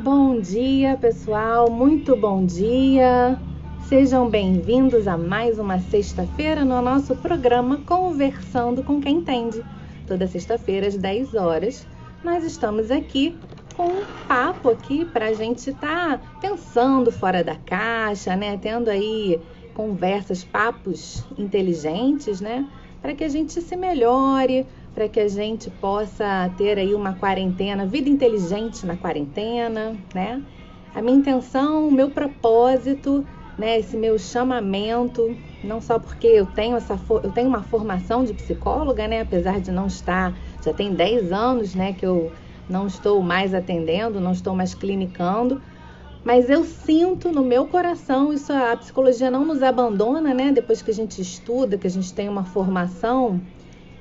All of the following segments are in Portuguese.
Bom dia, pessoal, muito bom dia. Sejam bem-vindos a mais uma sexta-feira no nosso programa Conversando com Quem Entende. Toda sexta-feira às 10 horas, nós estamos aqui com um papo aqui para a gente estar pensando fora da caixa, né? Tendo aí conversas, papos inteligentes, né? Para que a gente se melhore, para que a gente possa ter aí uma quarentena, vida inteligente na quarentena, né? A minha intenção, o meu propósito, né, esse meu chamamento, não só porque eu tenho uma formação de psicóloga, né, apesar de não estar, já tem 10 anos, né, que eu não estou mais atendendo, não estou mais clinicando, mas eu sinto no meu coração, isso a psicologia não nos abandona, né, depois que a gente estuda, que a gente tem uma formação.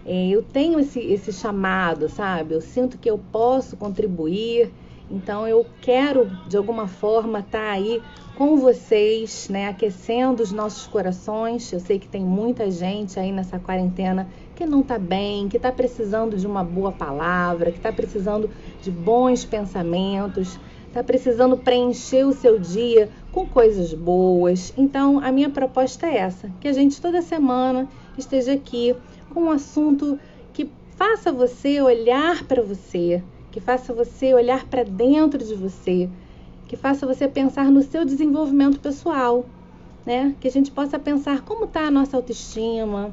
Eu tenho esse chamado, sabe? Eu sinto que eu posso contribuir, então eu quero, de alguma forma, estar aí com vocês, né? Aquecendo os nossos corações. Eu sei que tem muita gente aí nessa quarentena que não está bem, que está precisando de uma boa palavra, que está precisando de bons pensamentos, está precisando preencher o seu dia com coisas boas. Então, a minha proposta é essa, que a gente toda semana esteja aqui com um assunto que faça você olhar para você, que faça você olhar para dentro de você, que faça você pensar no seu desenvolvimento pessoal, né? Que a gente possa pensar como está a nossa autoestima,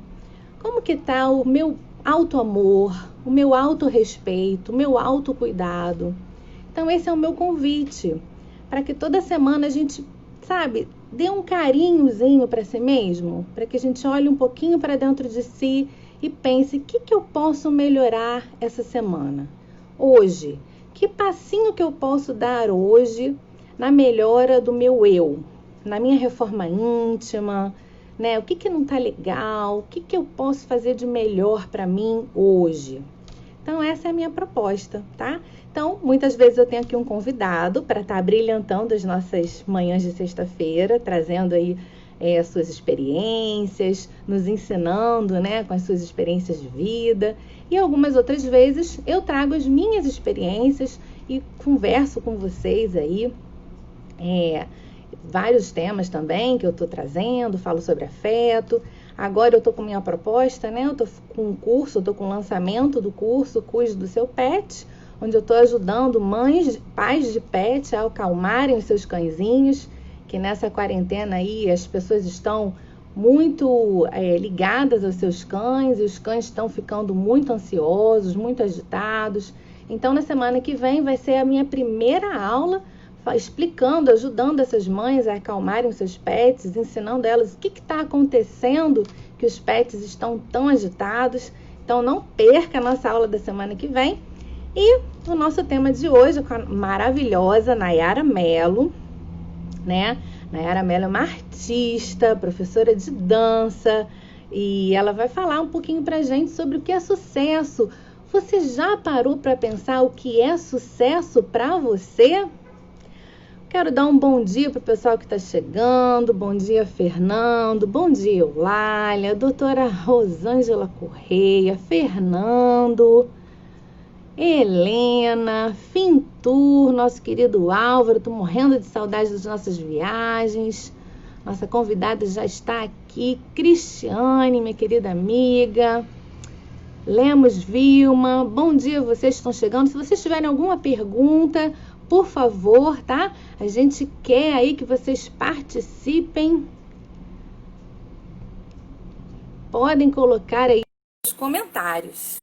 como que está o meu autoamor, o meu autorrespeito, o meu autocuidado. Então esse é o meu convite, para que toda semana a gente, sabe, dê um carinhozinho para si mesmo, para que a gente olhe um pouquinho para dentro de si e pense, o que eu posso melhorar essa semana? Hoje, que passinho que eu posso dar hoje na melhora do meu eu, na minha reforma íntima, né? O que não está legal, o que eu posso fazer de melhor para mim hoje? Então, essa é a minha proposta, tá? Então, muitas vezes eu tenho aqui um convidado para estar brilhantando as nossas manhãs de sexta-feira, trazendo aí as suas experiências, nos ensinando, né, com as suas experiências de vida. E algumas outras vezes eu trago as minhas experiências e converso com vocês aí. Vários temas também que eu estou trazendo, falo sobre afeto. Agora eu estou com minha proposta, né? Eu estou com um curso, estou com o lançamento do curso Cuide do Seu Pet, onde eu estou ajudando mães, pais de pet a acalmarem os seus cãezinhos, que nessa quarentena aí as pessoas estão muito ligadas aos seus cães, e os cães estão ficando muito ansiosos, muito agitados. Então, na semana que vem vai ser a minha primeira aula explicando, ajudando essas mães a acalmarem os seus pets, ensinando elas o que está acontecendo, que os pets estão tão agitados. Então não perca a nossa aula da semana que vem. E o nosso tema de hoje com a maravilhosa Nayara Mello, né? Nayara Mello é uma artista, professora de dança, e ela vai falar um pouquinho pra gente sobre o que é sucesso. Você já parou para pensar o que é sucesso para você? Quero dar um bom dia para o pessoal que está chegando. Bom dia, Fernando. Bom dia, Eulália. Doutora Rosângela Correia. Fernando. Helena. Fintur. Nosso querido Álvaro. Estou morrendo de saudade das nossas viagens. Nossa convidada já está aqui. Cristiane, minha querida amiga. Lemos Vilma. Bom dia, vocês estão chegando. Se vocês tiverem alguma pergunta, por favor, tá? A gente quer aí que vocês participem. Podem colocar aí nos comentários.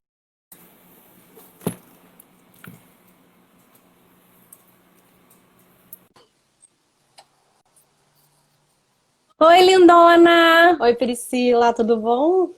Oi, lindona! Oi, Priscila, tudo bom?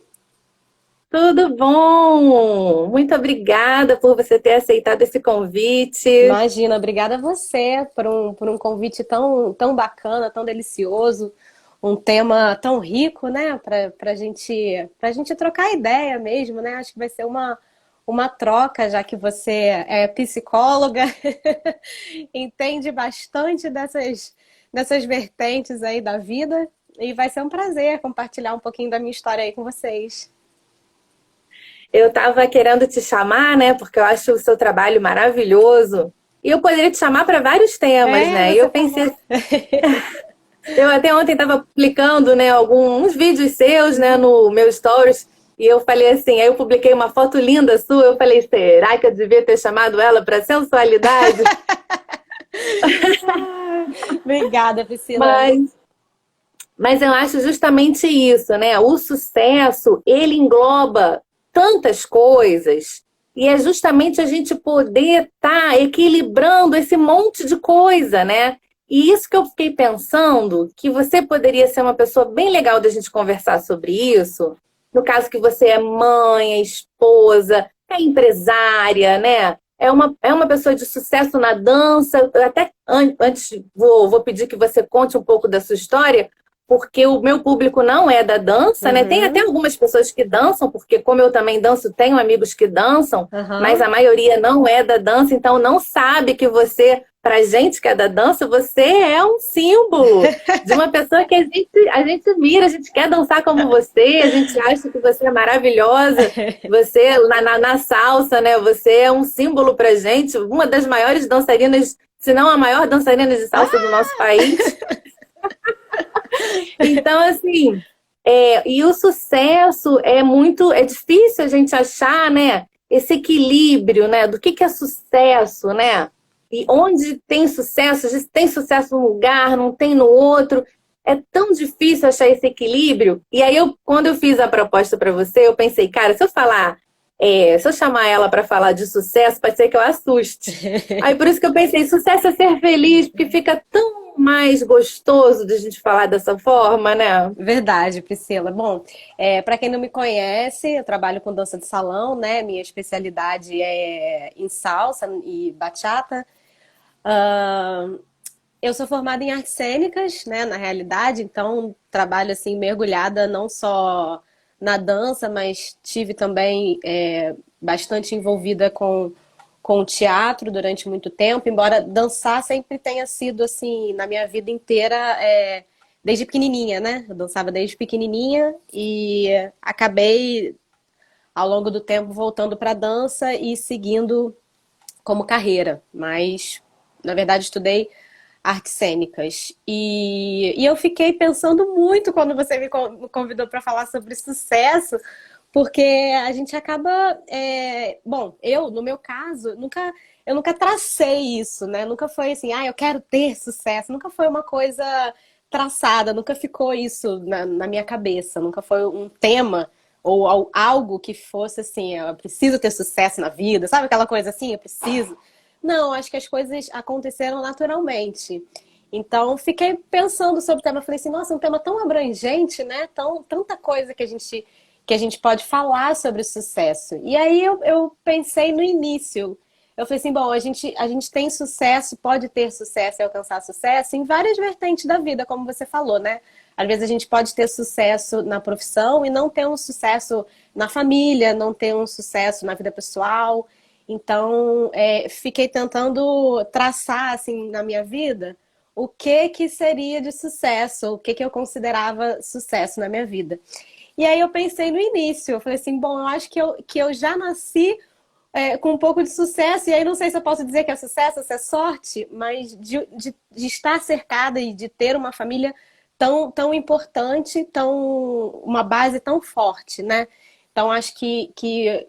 Tudo bom? Muito obrigada por você ter aceitado esse convite. Imagina, obrigada a você por um convite tão bacana, tão delicioso, um tema tão rico, né? Pra gente trocar ideia mesmo, né? Acho que vai ser uma troca, já que você é psicóloga, entende bastante dessas vertentes aí da vida, e vai ser um prazer compartilhar um pouquinho da minha história aí com vocês. Eu estava querendo te chamar, né? Porque eu acho o seu trabalho maravilhoso. E eu poderia te chamar para vários temas, né? E Você eu falou. pensei, eu até ontem estava publicando, né, alguns vídeos seus, né, no meu stories, e eu falei assim, aí eu publiquei uma foto linda sua, eu falei, será que eu devia ter chamado ela para sensualidade? Obrigada, Priscila. Mas, mas eu acho justamente isso, né? O sucesso, ele engloba tantas coisas, e é justamente a gente poder estar equilibrando esse monte de coisa, né? E isso que eu fiquei pensando, que você poderia ser uma pessoa bem legal da gente conversar sobre isso, no caso que você é mãe, é esposa, é empresária, né? É uma pessoa de sucesso na dança. Eu até antes vou pedir que você conte um pouco da sua história, porque o meu público não é da dança, né? Tem até Uhum, algumas pessoas que dançam, porque como eu também danço, tenho amigos que dançam, mas uhum. a maioria não é da dança, então não sabe que você, pra gente que é da dança, você é um símbolo de uma pessoa que a gente mira, a gente quer dançar como você, a gente acha que você é maravilhosa, você na salsa, né? Você é um símbolo pra gente, uma das maiores dançarinas, se não a maior dançarina de salsa do nosso país. Então, assim, e o sucesso é difícil a gente achar, né, esse equilíbrio, né, do que é sucesso, né? E onde tem sucesso, às vezes tem sucesso num lugar, não tem no outro. É tão difícil achar esse equilíbrio. E aí, quando eu fiz a proposta para você, eu pensei, cara, se eu chamar ela para falar de sucesso, pode ser que eu assuste. Aí por isso que eu pensei, sucesso é ser feliz, porque fica tão mais gostoso de a gente falar dessa forma, né? Verdade, Priscila. Bom, para quem não me conhece, eu trabalho com dança de salão, né? Minha especialidade é em salsa e bachata. Ah, eu sou formada em artes cênicas, né? Na realidade, então trabalho assim mergulhada não só na dança, mas tive também bastante envolvida com o teatro durante muito tempo, embora dançar sempre tenha sido assim na minha vida inteira, desde pequenininha, né? Eu dançava desde pequenininha e acabei ao longo do tempo voltando para dança e seguindo como carreira, mas na verdade estudei artes cênicas. E eu fiquei pensando muito quando você me convidou para falar sobre sucesso, porque a gente acaba. Bom, no meu caso, eu nunca tracei isso, né? Nunca foi assim, eu quero ter sucesso. Nunca foi uma coisa traçada, nunca ficou isso na minha cabeça, nunca foi um tema ou algo que fosse assim, eu preciso ter sucesso na vida, sabe aquela coisa assim, eu preciso. Não, acho que as coisas aconteceram naturalmente. Então, fiquei pensando sobre o tema. Falei assim, nossa, é um tema tão abrangente, né? Tanta coisa que a gente pode falar sobre o sucesso. E aí eu pensei no início. Eu falei assim, bom, a gente tem sucesso, pode ter sucesso e alcançar sucesso em várias vertentes da vida, como você falou, né? Às vezes a gente pode ter sucesso na profissão e não ter um sucesso na família, não ter um sucesso na vida pessoal. Então, fiquei tentando traçar, assim, na minha vida, o que seria de sucesso, o que eu considerava sucesso na minha vida. E aí eu pensei no início, eu falei assim, bom, eu acho que eu já nasci com um pouco de sucesso, e aí não sei se eu posso dizer que é sucesso, se é sorte, mas de estar cercada e de ter uma família tão importante, uma base tão forte, né? Então, acho que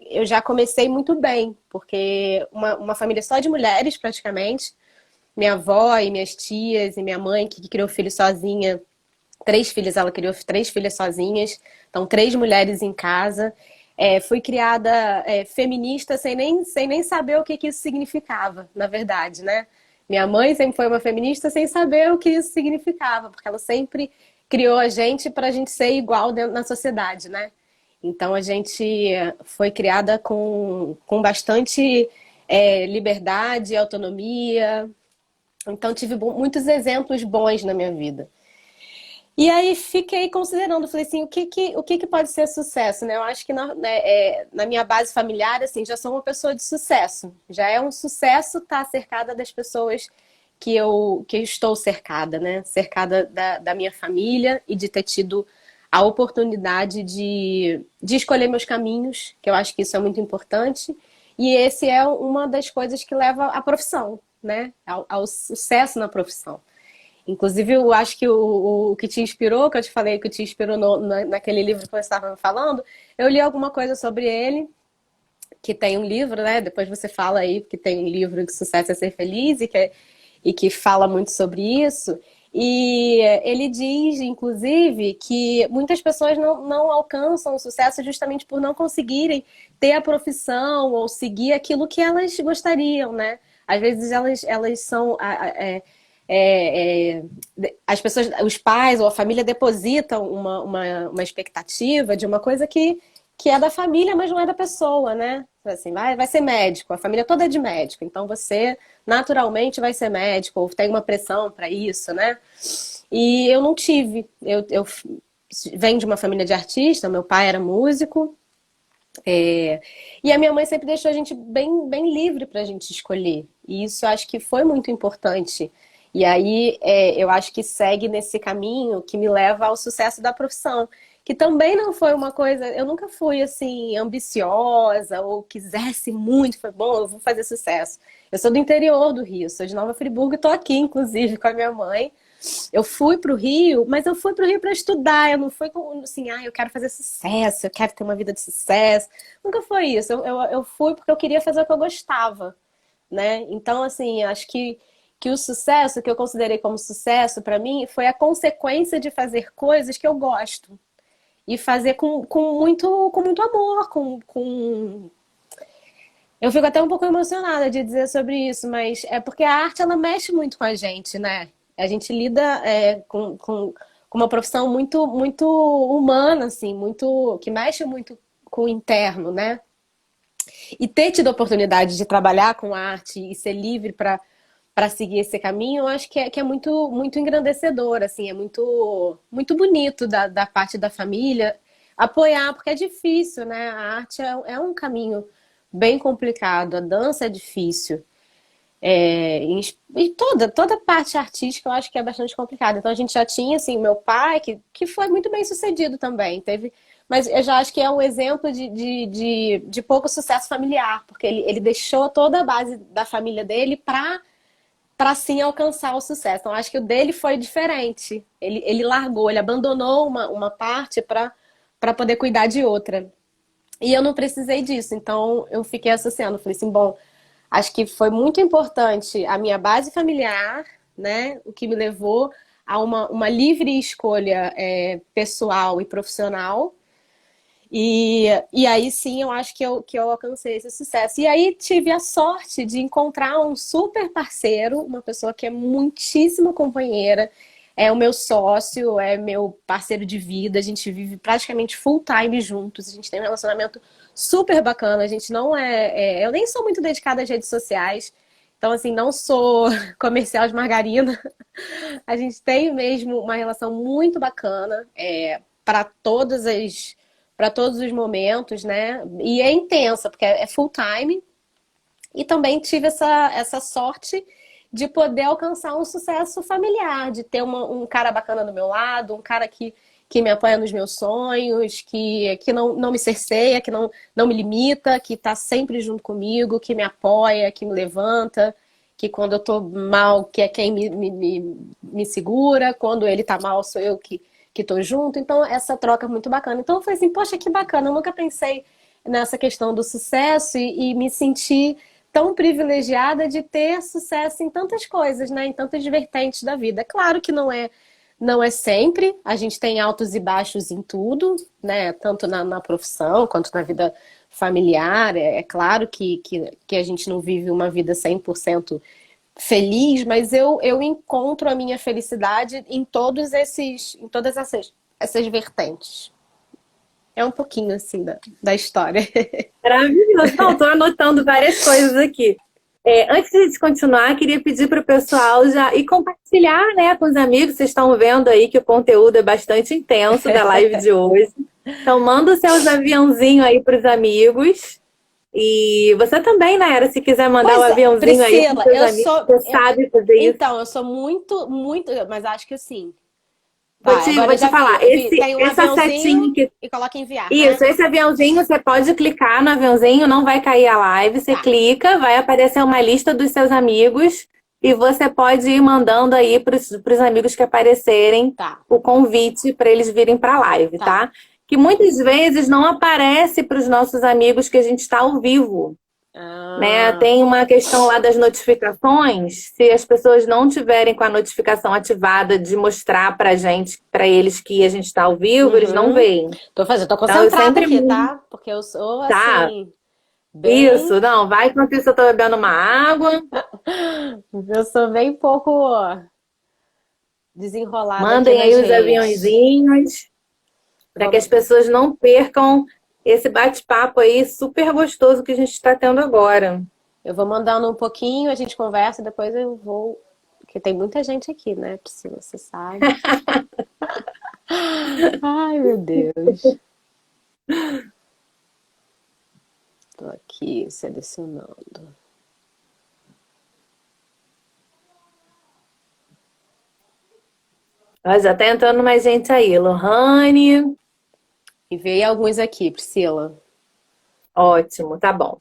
eu já comecei muito bem, porque uma família só de mulheres, praticamente. Minha avó e minhas tias e minha mãe, que criou filho sozinha, três filhos, ela criou três filhas sozinhas, então três mulheres em casa. Fui criada feminista sem nem saber o que isso significava, na verdade, né? Minha mãe sempre foi uma feminista sem saber o que isso significava, porque ela sempre criou a gente para a gente ser igual dentro na sociedade, né? Então a gente foi criada com bastante liberdade, autonomia. Então tive muitos exemplos bons na minha vida. E aí fiquei considerando, falei assim, o que pode ser sucesso, né? Eu acho que na minha base familiar, assim, já sou uma pessoa de sucesso. Já é um sucesso estar cercada das pessoas que eu estou cercada, né? Cercada da minha família e de ter tido a oportunidade de escolher meus caminhos, que eu acho que isso é muito importante. E esse é uma das coisas que leva à profissão. né, ao sucesso na profissão. Inclusive, eu acho que o que te inspirou, que eu te falei que te inspirou naquele livro que você estava me falando, eu li alguma coisa sobre ele, que tem um livro, né? Depois você fala aí que tem um livro de Sucesso é Ser Feliz e que fala muito sobre isso. E ele diz, inclusive, que muitas pessoas não alcançam o sucesso justamente por não conseguirem ter a profissão ou seguir aquilo que elas gostariam, né? Às vezes elas são... as pessoas, os pais ou a família depositam uma expectativa de uma coisa que é da família, mas não é da pessoa, né? Assim, vai ser médico, a família toda é de médico, então você naturalmente vai ser médico, ou tem uma pressão para isso, né? E eu não tive. Eu venho de uma família de artista, meu pai era músico, e a minha mãe sempre deixou a gente bem livre para a gente escolher. E isso eu acho que foi muito importante. E aí eu acho que segue nesse caminho que me leva ao sucesso da profissão. Que também não foi uma coisa... Eu nunca fui, assim, ambiciosa ou quisesse muito. Foi bom, eu vou fazer sucesso. Eu sou do interior do Rio, sou de Nova Friburgo e tô aqui, inclusive, com a minha mãe. Eu fui pro Rio, mas eu fui pro Rio para estudar. Eu não fui com, assim, eu quero fazer sucesso, eu quero ter uma vida de sucesso. Nunca foi isso. Eu fui porque eu queria fazer o que eu gostava, né? Então, assim, acho que o sucesso, que eu considerei como sucesso para mim, foi a consequência de fazer coisas que eu gosto. E fazer com muito amor, Eu fico até um pouco emocionada de dizer sobre isso, mas é porque a arte, ela mexe muito com a gente, né? A gente lida com uma profissão muito humana, assim, que mexe muito com o interno, né? E ter tido a oportunidade de trabalhar com arte e ser livre para seguir esse caminho, eu acho que é muito engrandecedor, assim, é muito bonito da parte da família apoiar, porque é difícil, né? A arte é um caminho bem complicado, a dança é difícil. E toda parte artística eu acho que é bastante complicada. Então a gente já tinha, assim, meu pai, que foi muito bem sucedido também, mas eu já acho que é um exemplo de pouco sucesso familiar, porque ele deixou toda a base da família dele para sim alcançar o sucesso. Então, acho que o dele foi diferente. Ele largou, ele abandonou uma parte para poder cuidar de outra. E eu não precisei disso, então eu fiquei associando. Falei assim, bom, acho que foi muito importante a minha base familiar, né? O que me levou a uma livre escolha pessoal e profissional. E aí sim eu acho que eu alcancei esse sucesso. E aí tive a sorte de encontrar um super parceiro, uma pessoa que é muitíssimo companheira, é o meu sócio, é meu parceiro de vida, a gente vive praticamente full time juntos, a gente tem um relacionamento super bacana, a gente não eu nem sou muito dedicada às redes sociais, então assim, não sou comercial de margarina, a gente tem mesmo uma relação muito bacana, para para todos os momentos, né? E é intensa, porque é full time. E também tive essa sorte de poder alcançar um sucesso familiar, de ter um cara bacana do meu lado, um cara que me apoia nos meus sonhos, que não me cerceia, que não me limita, que está sempre junto comigo, que me apoia, que me levanta, que quando eu tô mal, que é quem me segura, quando ele tá mal, sou eu que tô junto. Então, essa troca é muito bacana. Então, eu falei assim, poxa, que bacana. Eu nunca pensei nessa questão do sucesso e me senti tão privilegiada de ter sucesso em tantas coisas, né? Em tantas vertentes da vida. É claro que não é sempre. A gente tem altos e baixos em tudo, né? Tanto na profissão quanto na vida familiar. É claro que a gente não vive uma vida 100% feliz, mas eu encontro a minha felicidade em todas essas vertentes. É um pouquinho assim da história. Maravilhoso. Não, estou anotando várias coisas aqui. Antes de continuar, queria pedir para o pessoal já ir compartilhar, né, com os amigos. Vocês estão vendo aí que o conteúdo é bastante intenso da live de hoje. Então, manda os seus aviãozinhos aí para os amigos. E você também, Nayara, se quiser mandar o aviãozinho Priscila, aí para os amigos, você sabe fazer isso. Então, eu sou muito, mas acho que assim, Tá, agora Vou eu te já vi. falar, Tem um essa setinha aviãozinho que e coloca enviar, né? isso, esse aviãozinho, você pode clicar no aviãozinho, não vai cair a live. Você Tá, clica, vai aparecer uma lista dos seus amigos e você pode ir mandando aí para os amigos que aparecerem tá, o convite para eles virem para a live, tá. tá? Que muitas vezes não aparece para os nossos amigos que a gente está ao vivo, né? Ah, Tem uma questão lá das notificações. Se as pessoas não tiverem com a notificação ativada de mostrar para gente, para eles que a gente está ao vivo, eles não uhum. veem. Tô Então, eu concentrada sempre aqui, tá? Porque eu sou, tá. assim, bem. Isso, não, vai enquanto isso eu tô bebendo uma água. Eu sou bem pouco desenrolada aqui Mandem nas aí os redes. aviãozinhos para que as Vamos. pessoas não percam esse bate-papo aí super gostoso que a gente está tendo agora. Eu vou mandando um pouquinho, a gente conversa, depois eu vou. Porque tem muita gente aqui, né, Priscila? Você sabe. Ai, meu Deus. Tô aqui selecionando. Ó, já tá entrando mais gente aí. Lohane, E veio alguns aqui, Priscila. ótimo, tá bom.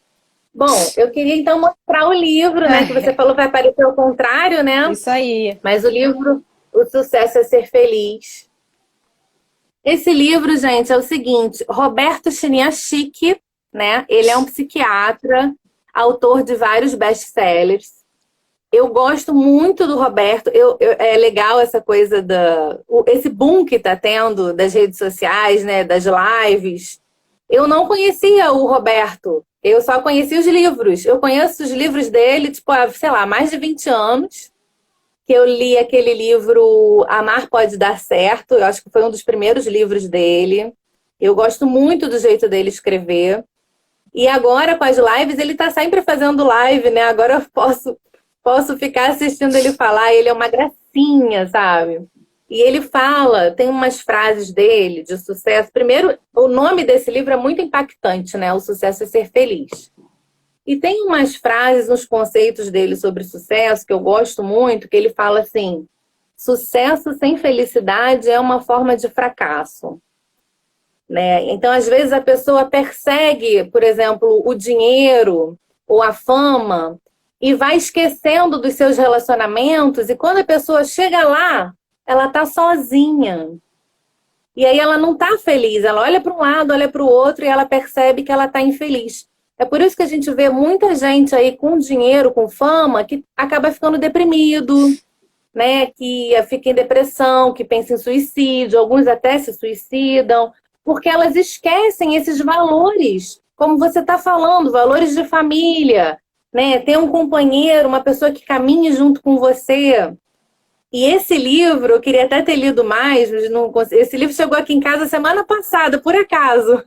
Bom, eu queria então mostrar o livro, né? Que você falou vai aparecer ao contrário, né? Isso aí. Mas o livro O Sucesso é Ser Feliz. Esse livro, gente, é o seguinte: Roberto Chiniachiki, né? Ele é um psiquiatra, autor de vários best-sellers. Eu gosto muito do Roberto. É legal essa coisa esse boom que está tendo das redes sociais, né? Das lives. Eu não conhecia o Roberto. Eu só conhecia os livros. Eu conheço os livros dele, tipo, há, sei lá, mais de 20 anos que eu li aquele livro Amar Pode Dar Certo. Eu acho que foi um dos primeiros livros dele. Eu gosto muito do jeito dele escrever. E agora, com as lives, ele está sempre fazendo live, né? Agora eu posso ficar assistindo ele falar. Ele é uma gracinha, sabe? E ele fala, tem umas frases dele de sucesso. Primeiro, o nome desse livro é muito impactante, né? O Sucesso é Ser Feliz. E tem umas frases, uns conceitos dele sobre sucesso que eu gosto muito, que ele fala assim: sucesso sem felicidade é uma forma de fracasso, né? Então, às vezes a pessoa persegue, por exemplo, o dinheiro ou a fama e vai esquecendo dos seus relacionamentos e quando a pessoa chega lá, ela tá sozinha. E aí ela não tá feliz, ela olha para um lado, olha para o outro e ela percebe que ela tá infeliz. É por isso que a gente vê muita gente aí com dinheiro, com fama, que acaba ficando deprimido, né? Que fica em depressão, que pensa em suicídio, alguns até se suicidam, porque elas esquecem esses valores, como você está falando, valores de família, né? Ter um companheiro, uma pessoa que caminhe junto com você. E esse livro, eu queria até ter lido mais, mas não consegui. Esse livro chegou aqui em casa semana passada, por acaso,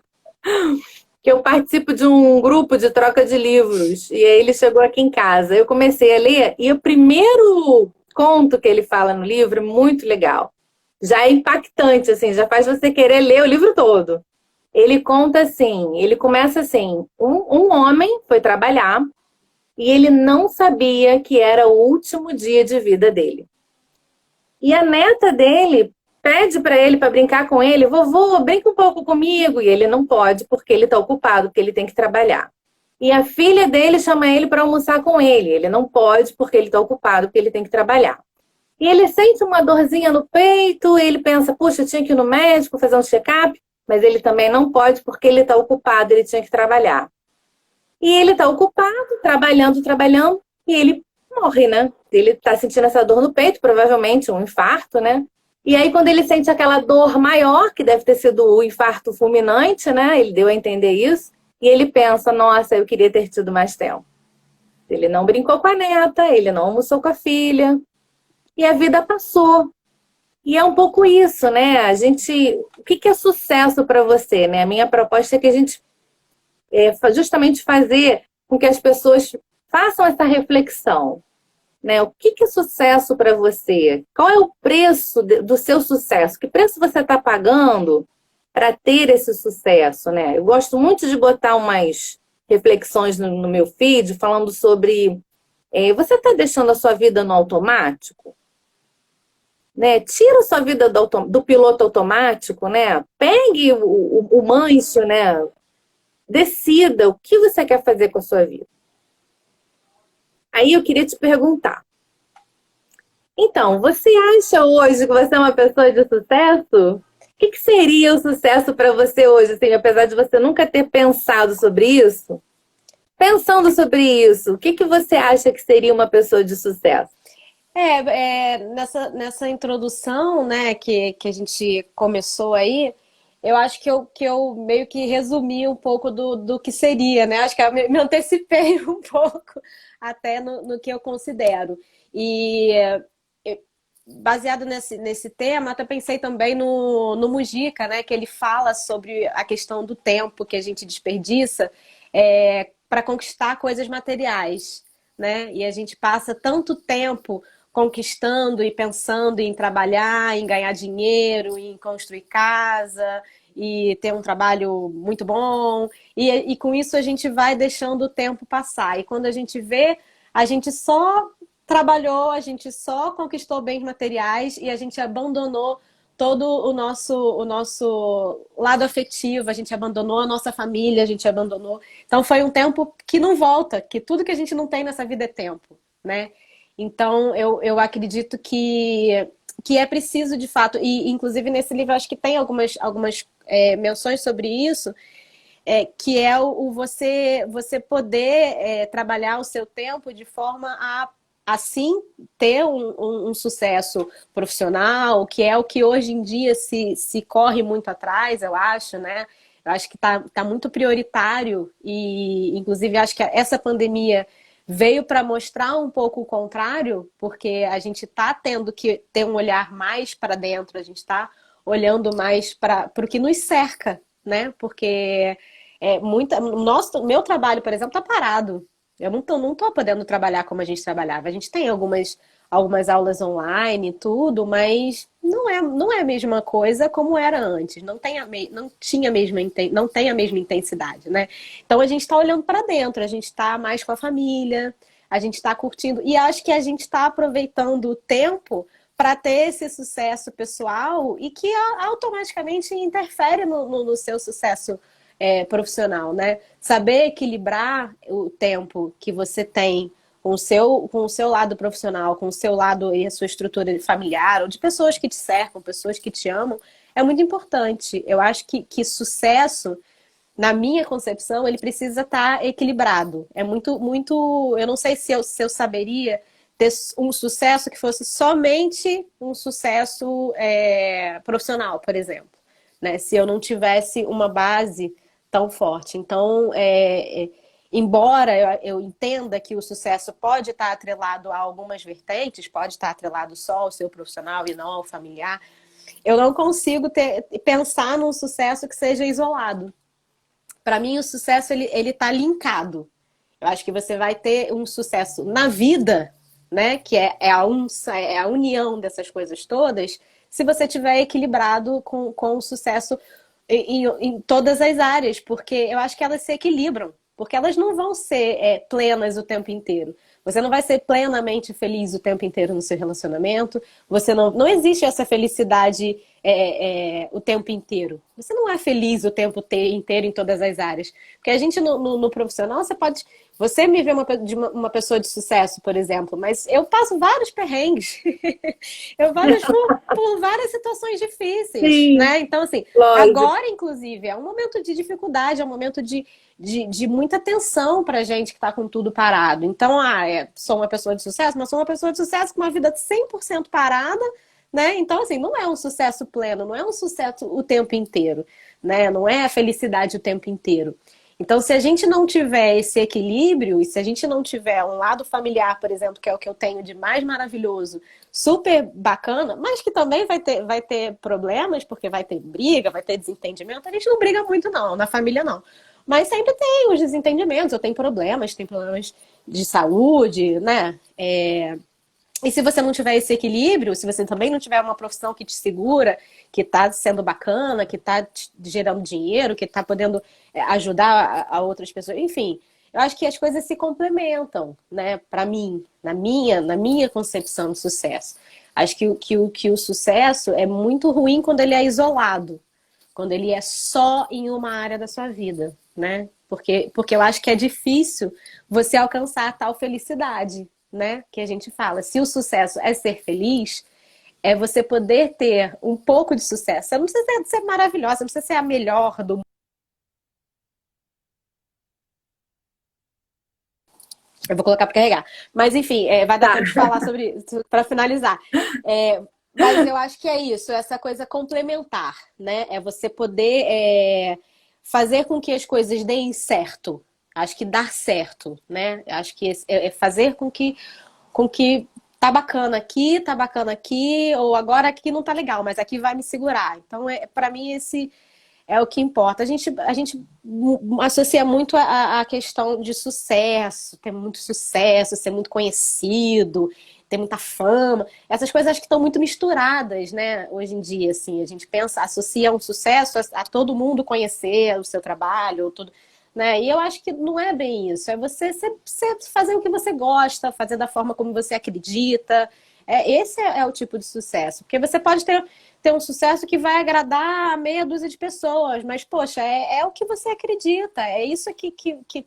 que eu participo de um grupo de troca de livros. E aí ele chegou aqui em casa. Eu comecei a ler, e o primeiro conto que ele fala no livro é muito legal. Já é impactante, assim, já faz você querer ler o livro todo. Ele conta assim, ele começa assim: um homem foi trabalhar e ele não sabia que era o último dia de vida dele. E a neta dele pede para ele, para brincar com ele: vovô, brinca um pouco comigo. E ele não pode, porque ele está ocupado, porque ele tem que trabalhar. E a filha dele chama ele para almoçar com ele. Ele não pode, porque ele está ocupado, porque ele tem que trabalhar. E ele sente uma dorzinha no peito, ele pensa: puxa, eu tinha que ir no médico fazer um check-up, mas ele também não pode, porque ele está ocupado, ele tinha que trabalhar. E ele está ocupado, trabalhando, e ele morre, né? Ele está sentindo essa dor no peito, provavelmente um infarto, né? E aí, quando ele sente aquela dor maior, que deve ter sido o infarto fulminante, né? Ele deu a entender isso, e ele pensa: nossa, eu queria ter tido mais tempo. Ele não brincou com a neta, ele não almoçou com a filha, e a vida passou. E é um pouco isso, né? O que é sucesso para você, né? A minha proposta é que a gente justamente fazer com que as pessoas façam essa reflexão, né? O que é sucesso para você? Qual é o preço do seu sucesso? Que preço você está pagando para ter esse sucesso, né? Eu gosto muito de botar umas reflexões no meu feed falando sobre você está deixando a sua vida no automático? né? Tira sua vida do piloto automático, né? Pegue o manche, né? Decida o que você quer fazer com a sua vida. Aí eu queria te perguntar. Então, você acha hoje que você é uma pessoa de sucesso? O que seria o sucesso para você hoje, assim, apesar de você nunca ter pensado sobre isso? Pensando sobre isso, o que você acha que seria uma pessoa de sucesso? Nessa introdução, né, que a gente começou aí, eu acho que eu meio que resumi um pouco do que seria, né? Acho que eu me antecipei um pouco até no que eu considero. E baseado nesse tema, até pensei também no Mujica, né? Que ele fala sobre a questão do tempo que a gente desperdiça para conquistar coisas materiais, né? E a gente passa tanto tempo conquistando e pensando em trabalhar, em ganhar dinheiro, em construir casa e ter um trabalho muito bom. E com isso a gente vai deixando o tempo passar. E quando a gente vê, a gente só trabalhou, a gente só conquistou bens materiais e a gente abandonou todo o nosso lado afetivo, a gente abandonou a nossa família, a gente abandonou. Então foi um tempo que não volta, que tudo que a gente não tem nessa vida é tempo, né? Então eu acredito que é preciso de fato, e inclusive nesse livro acho que tem algumas menções sobre isso, que é o você poder trabalhar o seu tempo de forma a assim ter um sucesso profissional, que é o que hoje em dia se corre muito atrás, eu acho, né? Eu acho que tá muito prioritário e, inclusive, acho que essa pandemia veio para mostrar um pouco o contrário, porque a gente está tendo que ter um olhar mais para dentro, a gente está olhando mais para o que nos cerca, né? Porque meu trabalho, por exemplo, está parado. Eu não tô podendo trabalhar como a gente trabalhava. A gente tem algumas aulas online e tudo, mas não é a mesma coisa como era antes. Não tinha não tem a mesma intensidade, né? Então a gente está olhando para dentro, a gente está mais com a família, a gente está curtindo. E acho que a gente está aproveitando o tempo para ter esse sucesso pessoal e que automaticamente interfere no seu sucesso profissional, né? Saber equilibrar o tempo que você tem com o seu lado profissional, com o seu lado e a sua estrutura familiar, ou de pessoas que te cercam, pessoas que te amam, é muito importante. Eu acho que sucesso, na minha concepção, ele precisa estar equilibrado. É muito, muito. Eu não sei se eu saberia ter um sucesso que fosse somente um sucesso profissional, por exemplo. Né? Se eu não tivesse uma base tão forte. Então, embora eu entenda que o sucesso pode estar atrelado a algumas vertentes, pode estar atrelado só ao seu profissional e não ao familiar, eu não consigo pensar num sucesso que seja isolado. Para mim, o sucesso ele está linkado. Eu acho que você vai ter um sucesso na vida, né? Que é a união dessas coisas todas, se você tiver equilibrado com o sucesso em todas as áreas, porque eu acho que elas se equilibram, porque elas não vão ser plenas o tempo inteiro. Você não vai ser plenamente feliz o tempo inteiro no seu relacionamento, você não existe essa felicidade o tempo inteiro. Você não é feliz o tempo inteiro em todas as áreas. Porque a gente no profissional, você me vê uma pessoa de sucesso, por exemplo, mas eu passo vários perrengues. Eu passo por várias situações difíceis, Sim, né? Então, assim, lógico. agora, inclusive, é um momento de dificuldade, é um momento de muita tensão pra gente que tá com tudo parado. Então, sou uma pessoa de sucesso, mas sou uma pessoa de sucesso com uma vida 100% parada, né? Então, assim, não é um sucesso pleno, não é um sucesso o tempo inteiro, né? Não é a felicidade o tempo inteiro. Então, se a gente não tiver esse equilíbrio, e se a gente não tiver um lado familiar, por exemplo, que é o que eu tenho de mais maravilhoso, super bacana, mas que também vai ter problemas, porque vai ter briga, vai ter desentendimento, a gente não briga muito, não, na família não. Mas sempre tem os desentendimentos, eu tenho problemas, tem problemas de saúde, né? E se você não tiver esse equilíbrio, se você também não tiver uma profissão que te segura, que está sendo bacana, que está gerando dinheiro, que está podendo ajudar a outras pessoas, enfim, eu acho que as coisas se complementam, né? Para mim, na minha concepção de sucesso. Acho que o sucesso é muito ruim quando ele é isolado, quando ele é só em uma área da sua vida, né? Porque eu acho que é difícil você alcançar tal felicidade, né? Que a gente fala. Se o sucesso é ser feliz, é você poder ter um pouco de sucesso. Você não precisa ser maravilhosa, você não precisa ser a melhor do. Eu vou colocar para carregar. Mas, enfim, vai dar Tá. tempo de falar sobre para finalizar. Mas eu acho que é isso, essa coisa complementar, né? É você poder fazer com que as coisas deem certo. Acho que dar certo, né? Acho que é fazer com que tá bacana aqui, ou agora aqui não tá legal, mas aqui vai me segurar. Então, para mim, esse é o que importa. A gente associa muito a questão de sucesso, ter muito sucesso, ser muito conhecido, ter muita fama. Essas coisas acho que estão muito misturadas, né? Hoje em dia, assim, a gente pensa, associa um sucesso a todo mundo conhecer o seu trabalho, tudo, né? E eu acho que não é bem isso. É você fazer o que você gosta, fazer da forma como você acredita. Esse é o tipo de sucesso. Porque você pode ter um sucesso que vai agradar a meia dúzia de pessoas, mas, poxa, é o que você acredita. É isso que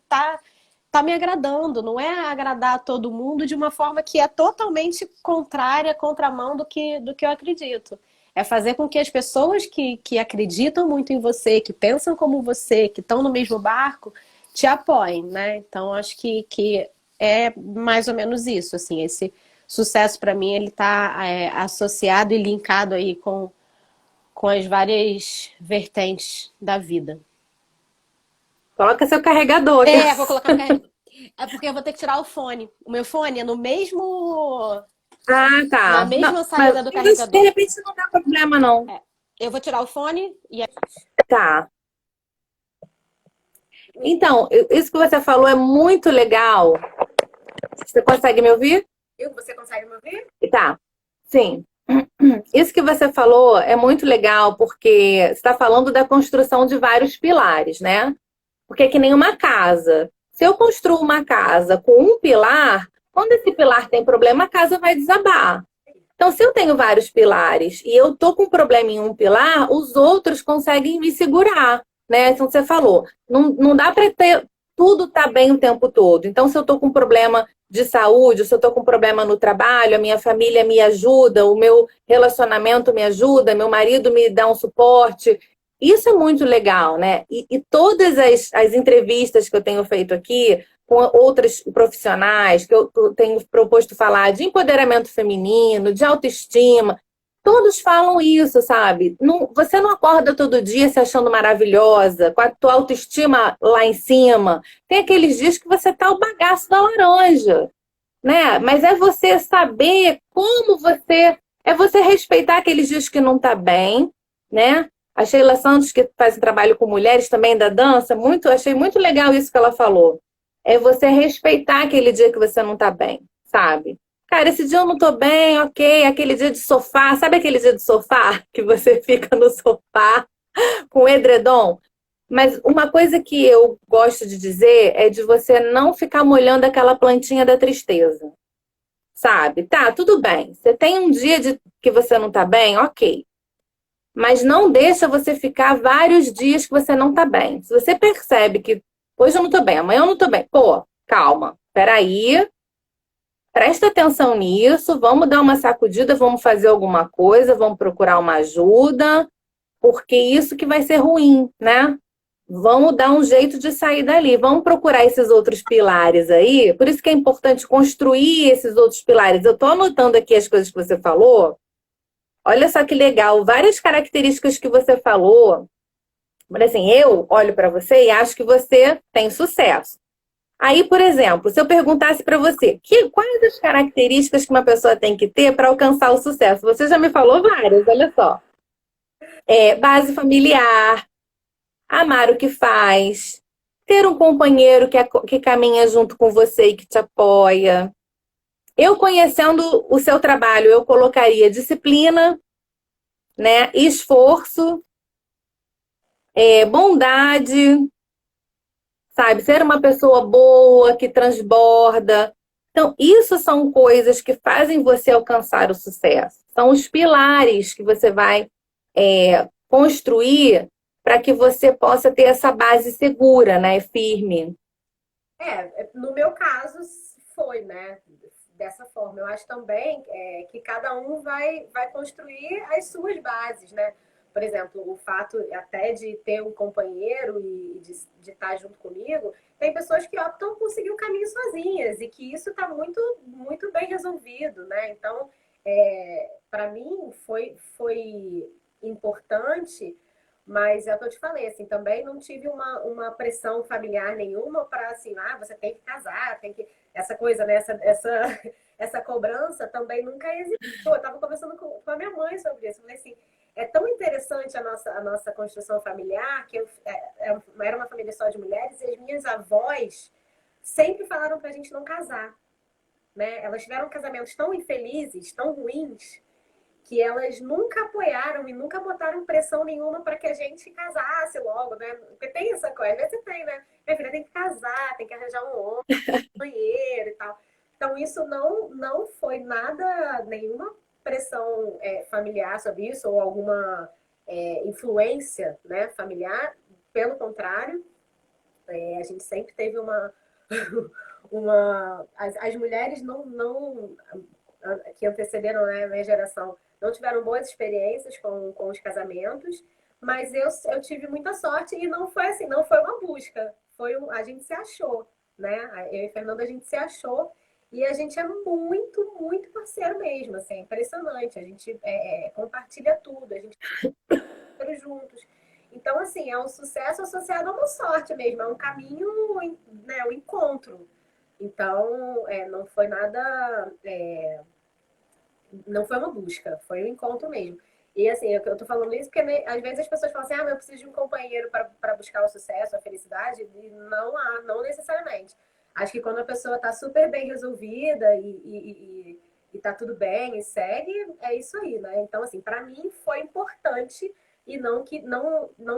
tá me agradando. Não é agradar a todo mundo de uma forma que é totalmente contrária, contramão do que eu acredito. É fazer com que as pessoas que acreditam muito em você, que pensam como você, que estão no mesmo barco, te apoiem, né? Então, acho que é mais ou menos isso, assim, esse sucesso para mim ele está associado e linkado aí com as várias vertentes da vida. Coloca seu carregador aqui. Vou colocar no carregador. É porque eu vou ter que tirar o fone. O meu fone é no mesmo Ah, na tá. Não, mesma mas saída do isso, de carregador. repente não dá problema, não. Eu vou tirar o fone e aí Tá. Então, isso que você falou é muito legal. Você consegue me ouvir? você consegue me ouvir? Tá. Sim. Isso que você falou é muito legal, porque você está falando da construção de vários pilares, né? Porque é que nem uma casa. Se eu construo uma casa com um pilar, quando esse pilar tem problema, a casa vai desabar. Então, se eu tenho vários pilares e eu tô com um problema em um pilar, os outros conseguem me segurar, né? Então, você falou, não dá para ter tudo tá bem o tempo todo. Então, se eu tô com um problema de saúde, se eu tô com um problema no trabalho, a minha família me ajuda, o meu relacionamento me ajuda, meu marido me dá um suporte. Isso é muito legal, né? E todas as entrevistas que eu tenho feito aqui, com outras profissionais, que eu tenho proposto falar de empoderamento feminino, de autoestima, todos falam isso, sabe? Você não acorda todo dia se achando maravilhosa, com a tua autoestima lá em cima. Tem aqueles dias que você tá o bagaço da laranja, né? Mas é você saber como você... É você respeitar aqueles dias que não tá bem, né? A Sheila Santos, que faz um trabalho com mulheres também da dança, achei muito legal isso que ela falou. É você respeitar aquele dia que você não tá bem, sabe? Cara, esse dia eu não tô bem, ok. Aquele dia de sofá, sabe aquele dia de sofá? Que você fica no sofá com o edredom? Mas uma coisa que eu gosto de dizer é de você não ficar molhando aquela plantinha da tristeza, sabe? Tá, tudo bem. Você tem um dia que você não tá bem, ok. Mas não deixa você ficar vários dias que você não tá bem. Se você percebe que hoje eu não tô bem, amanhã eu não tô bem, pô, calma, peraí, presta atenção nisso, vamos dar uma sacudida, vamos fazer alguma coisa, vamos procurar uma ajuda, porque isso que vai ser ruim, né? Vamos dar um jeito de sair dali, vamos procurar esses outros pilares aí. Por isso que é importante construir esses outros pilares. Eu tô anotando aqui as coisas que você falou. Olha só que legal, várias características que você falou. Mas assim, eu olho para você e acho que você tem sucesso. Aí, por exemplo, se eu perguntasse para você, quais as características que uma pessoa tem que ter para alcançar o sucesso? Você já me falou várias, olha só. Base familiar, amar o que faz, ter um companheiro que caminha junto com você e que te apoia. Eu conhecendo o seu trabalho, eu colocaria disciplina, né, esforço, bondade, sabe? Ser uma pessoa boa, que transborda. Então, isso são coisas que fazem você alcançar o sucesso. São os pilares que você vai construir para que você possa ter essa base segura, né? Firme. No meu caso, foi, né? Dessa forma. Eu acho também que cada um vai construir as suas bases, né? Por exemplo, o fato até de ter um companheiro e de estar junto comigo, tem pessoas que optam por seguir o caminho sozinhas e que isso está muito, muito bem resolvido, né? Então, para mim, foi importante, mas é o que eu te falei, assim, também não tive uma pressão familiar nenhuma para assim, você tem que casar, tem que. Essa coisa, né? Essa cobrança também nunca existiu. Eu estava conversando com a minha mãe sobre isso. Eu falei assim, é tão interessante a nossa construção familiar, que era uma família só de mulheres, e as minhas avós sempre falaram para a gente não casar. Né? Elas tiveram casamentos tão infelizes, tão ruins, que elas nunca apoiaram e nunca botaram pressão nenhuma para que a gente casasse logo, né? Porque tem essa coisa, às vezes você tem, né? Minha filha tem que casar, tem que arranjar um homem, um banheiro e tal. Então, isso não foi nada, nenhuma pressão familiar sobre isso, ou alguma influência, né, familiar. Pelo contrário, a gente sempre teve as mulheres que antecederam, né, a minha geração não tiveram boas experiências com os casamentos, mas eu tive muita sorte e não foi assim, não foi uma busca, a gente se achou, né? Eu e a Fernanda, a gente se achou e a gente é muito, muito parceiro mesmo, assim, é impressionante. A gente compartilha tudo, a gente juntos. Então, assim, é um sucesso associado a uma sorte mesmo, é um caminho, né, um encontro. Então, não foi nada, não foi uma busca, foi um encontro mesmo. E assim, eu tô falando isso porque às vezes as pessoas falam assim, mas eu preciso de um companheiro para buscar o sucesso, a felicidade, e não necessariamente. Acho que quando a pessoa tá super bem resolvida e tá tudo bem e segue, é isso aí, né? Então, assim, para mim foi importante e não que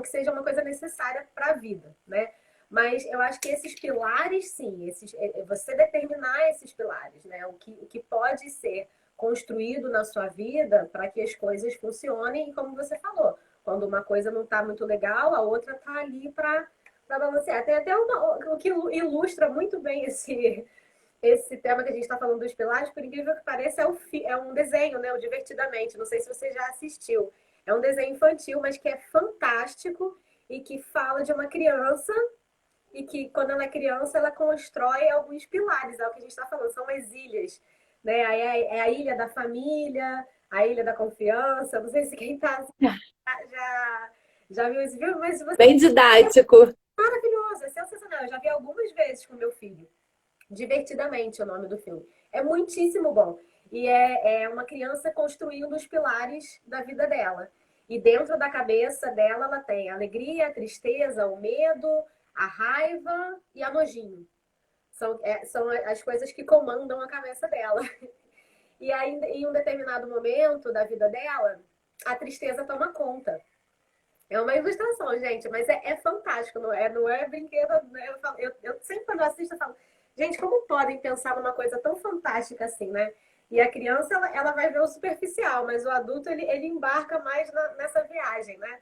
seja uma coisa necessária para a vida, né? Mas eu acho que esses pilares, sim, você determinar esses pilares, né? O que pode ser construído na sua vida para que as coisas funcionem, e como você falou, quando uma coisa não está muito legal, a outra está ali para balancear. Tem até o que ilustra muito bem esse tema que a gente está falando dos pilares, por incrível que pareça, é um desenho, né? O Divertidamente. Não sei se você já assistiu. É um desenho infantil, mas que é fantástico e que fala de uma criança e que, quando ela é criança, ela constrói alguns pilares. É o que a gente está falando, são as ilhas. Né? Aí é a ilha da família, a ilha da confiança. Não sei se quem está já viu esse filme, mas se você... Bem didático. Maravilhoso, é sensacional. Eu já vi algumas vezes com meu filho. Divertidamente, é o nome do filme. É muitíssimo bom. E é uma criança construindo os pilares da vida dela. E dentro da cabeça dela, ela tem a alegria, a tristeza, o medo, a raiva e a nojinho. São as coisas que comandam a cabeça dela. E aí, em um determinado momento da vida dela, a tristeza toma conta. É uma ilustração, gente, mas é fantástico, não é brinquedo. Né? Eu sempre, quando eu assisto, eu falo, gente, como podem pensar numa coisa tão fantástica assim, né? E a criança, ela vai ver o superficial, mas o adulto, ele embarca mais nessa viagem, né?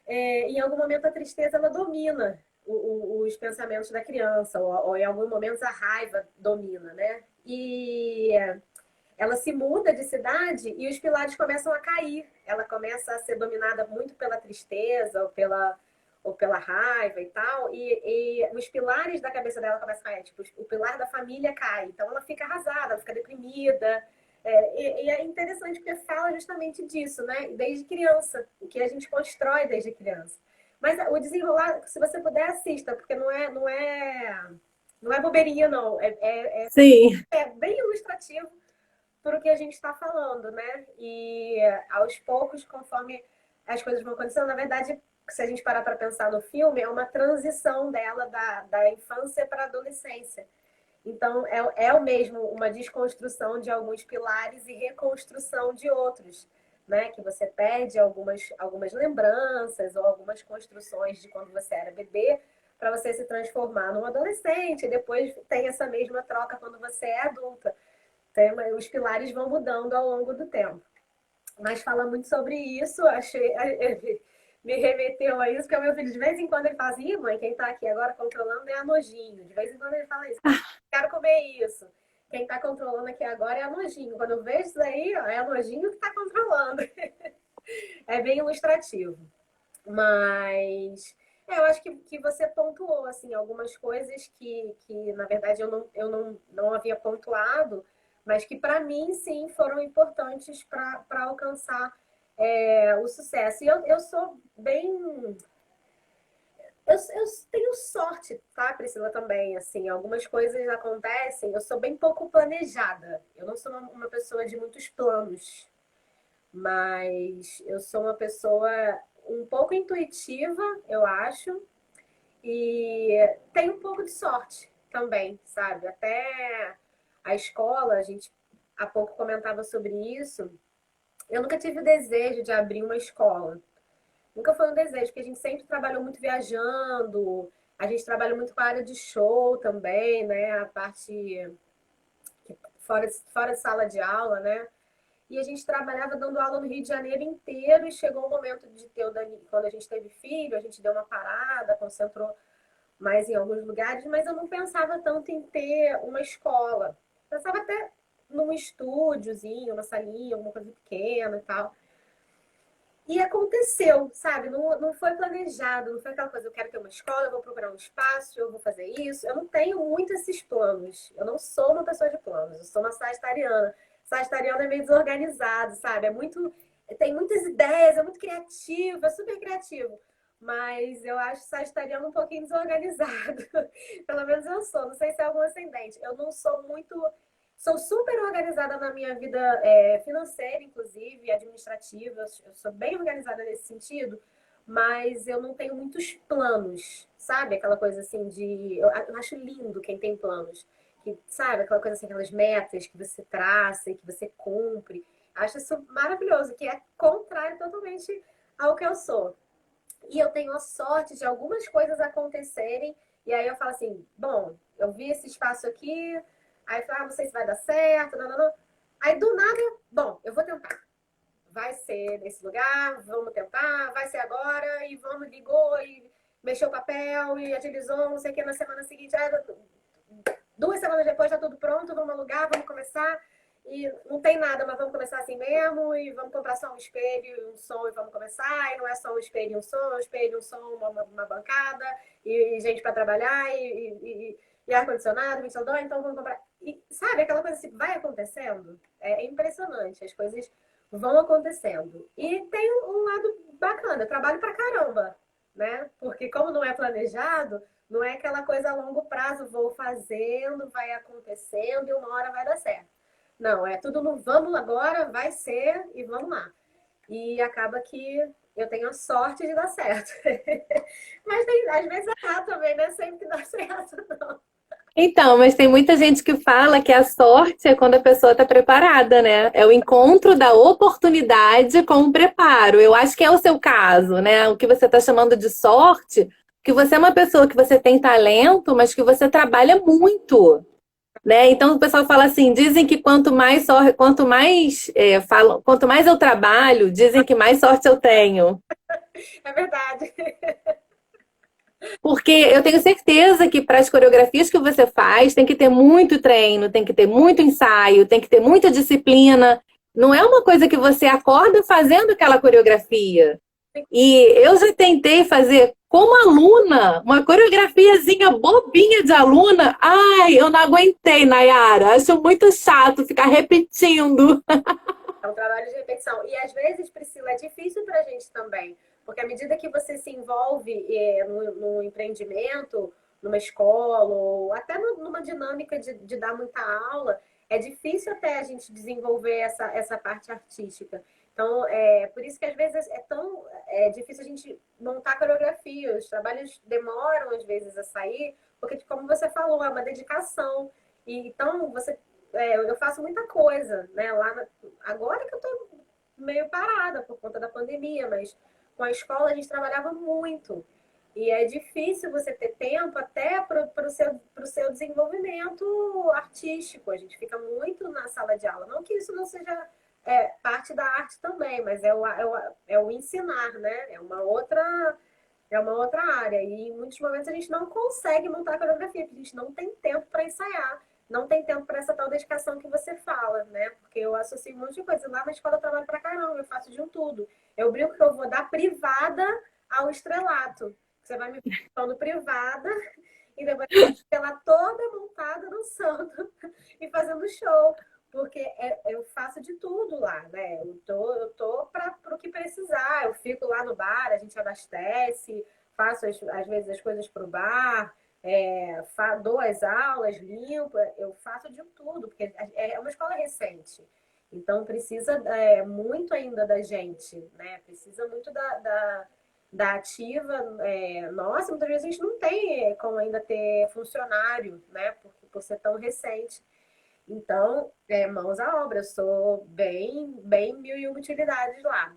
Em algum momento, a tristeza, ela domina os pensamentos da criança, ou em algum momento a raiva domina, né? E ela se muda de cidade e os pilares começam a cair. Ela começa a ser dominada muito pela tristeza ou pela raiva e tal. E os pilares da cabeça dela começam a cair. Tipo, o pilar da família cai. Então ela fica arrasada, ela fica deprimida. E é interessante porque fala justamente disso, né? Desde criança, o que a gente constrói desde criança. Mas o desenrolar, se você puder, assista, porque não é bobeirinha, não. Sim. É bem ilustrativo por o que a gente está falando, né? E aos poucos, conforme as coisas vão acontecendo, na verdade, se a gente parar para pensar no filme, é uma transição dela da infância para a adolescência. Então, o mesmo uma desconstrução de alguns pilares e reconstrução de outros, né? Que você perde algumas lembranças ou algumas construções de quando você era bebê, para você se transformar num adolescente, e depois tem essa mesma troca quando você é adulta. Os pilares vão mudando ao longo do tempo. Mas fala muito sobre isso, achei, me remeteu a isso, porque o meu filho, de vez em quando, ele fala assim: mãe, quem tá aqui agora controlando é a Nojinho. De vez em quando ele fala isso: quero comer isso. Quem tá controlando aqui agora é a Nojinho. Quando eu vejo isso aí, ó, é a Nojinho que tá controlando. É bem ilustrativo. Mas eu acho que você pontuou assim, algumas coisas que na verdade, eu não havia pontuado, mas que para mim, sim, foram importantes para alcançar o sucesso. E eu sou bem. Eu tenho sorte, tá, Priscila, também, assim, algumas coisas acontecem, eu sou bem pouco planejada, eu não sou uma pessoa de muitos planos, mas eu sou uma pessoa um pouco intuitiva, eu acho, e tenho um pouco de sorte também, sabe? Até a escola, a gente há pouco comentava sobre isso. Eu nunca tive o desejo de abrir uma escola. Nunca foi um desejo, porque a gente sempre trabalhou muito viajando, a gente trabalhou muito com a área de show também, né? A parte fora de sala de aula, né? E a gente trabalhava dando aula no Rio de Janeiro inteiro e chegou o momento de ter o Dani, quando a gente teve filho, a gente deu uma parada, concentrou mais em alguns lugares, mas eu não pensava tanto em ter uma escola. Pensava até num estúdiozinho, uma salinha, alguma coisa pequena e tal. E aconteceu, sabe? Não foi planejado, não foi aquela coisa, eu quero ter uma escola, eu vou procurar um espaço, eu vou fazer isso. Eu não tenho muito esses planos. Eu não sou uma pessoa de planos, eu sou uma sagitariana. Sagitariano é meio desorganizado, sabe? É muito. Tem muitas ideias, é muito criativo, é super criativo. Mas eu acho sagitariano um pouquinho desorganizado. Pelo menos eu sou. Não sei se é algum ascendente. Eu não sou muito. Sou super organizada na minha vida financeira, inclusive, administrativa. Eu sou bem organizada nesse sentido, mas eu não tenho muitos planos, sabe? Aquela coisa assim de. Eu acho lindo quem tem planos. Que, sabe, aquela coisa assim, aquelas metas que você traça e que você cumpre. Acho isso maravilhoso, que é contrário totalmente ao que eu sou. E eu tenho a sorte de algumas coisas acontecerem, e aí eu falo assim: bom, eu vi esse espaço aqui, aí eu falo, não sei se vai dar certo, não, não, não. Aí do nada, bom, eu vou tentar. Vai ser nesse lugar, vamos tentar, vai ser agora, e vamos, ligou, e mexeu o papel, e agilizou, não sei o que, na semana seguinte, 2 semanas depois tá tudo pronto, vamos alugar, vamos começar. E não tem nada, mas vamos começar assim mesmo, e vamos comprar só um espelho e um som e vamos começar. E não é só um espelho e um som, é um espelho, um som, uma bancada, e gente para trabalhar, e ar-condicionado, ventilador, então vamos comprar. E sabe, aquela coisa assim, vai acontecendo? É impressionante, as coisas vão acontecendo. E tem um lado bacana, eu trabalho pra caramba, né? Porque como não é planejado, não é aquela coisa a longo prazo, vou fazendo, vai acontecendo e uma hora vai dar certo. Não, é tudo no vamos agora, vai ser e vamos lá. E acaba que eu tenho a sorte de dar certo. Mas tem, às vezes errar também, não é sempre que dá certo, não. Então, mas tem muita gente que fala que a sorte é quando a pessoa está preparada, né? É o encontro da oportunidade com o preparo. Eu acho que é o seu caso, né? O que você está chamando de sorte, que você é uma pessoa que você tem talento, mas que você trabalha muito, né? Então o pessoal fala assim, dizem que quanto mais eu trabalho, dizem que mais sorte eu tenho. É verdade. Porque eu tenho certeza que para as coreografias que você faz, tem que ter muito treino, tem que ter muito ensaio, tem que ter muita disciplina. Não é uma coisa que você acorda fazendo aquela coreografia. E eu já tentei fazer como aluna, uma coreografiazinha bobinha de aluna. Ai, eu não aguentei, Nayara. Acho muito chato ficar repetindo. É um trabalho de repetição. E às vezes, Priscila, é difícil para a gente também. Porque à medida que você se envolve no empreendimento, numa escola, ou até numa dinâmica de dar muita aula, é difícil até a gente desenvolver essa parte artística. Então, por isso que às vezes é tão difícil a gente montar coreografia. Os trabalhos demoram às vezes a sair, porque, como você falou, é uma dedicação. E, então, eu faço muita coisa, né? Agora que eu tô meio parada por conta da pandemia, mas com a escola a gente trabalhava muito. E é difícil você ter tempo até para o seu desenvolvimento artístico. A gente fica muito na sala de aula. Não que isso não seja parte da arte também, mas é o ensinar, né? É uma outra área. E em muitos momentos a gente não consegue montar a coreografia, porque a gente não tem tempo para ensaiar, não tem tempo para essa tal dedicação que você fala, né? Porque eu associo um monte de coisa. Lá na escola eu trabalho pra caramba, eu faço de um tudo. Eu brinco que eu vou da privada ao estrelato. Você vai me falando privada e depois ela toda montada no santo e fazendo show. Porque eu faço de tudo lá, né? Eu tô para o que precisar. Eu fico lá no bar, a gente abastece, faço às vezes as coisas para o bar, dou as aulas, limpo, eu faço de tudo, porque é uma escola recente. Então precisa muito ainda da gente, né? Precisa muito da ativa. Nossa, muitas vezes a gente não tem como ainda ter funcionário, né? Por ser tão recente. Então, mãos à obra, eu sou bem mil e uma utilidades lá.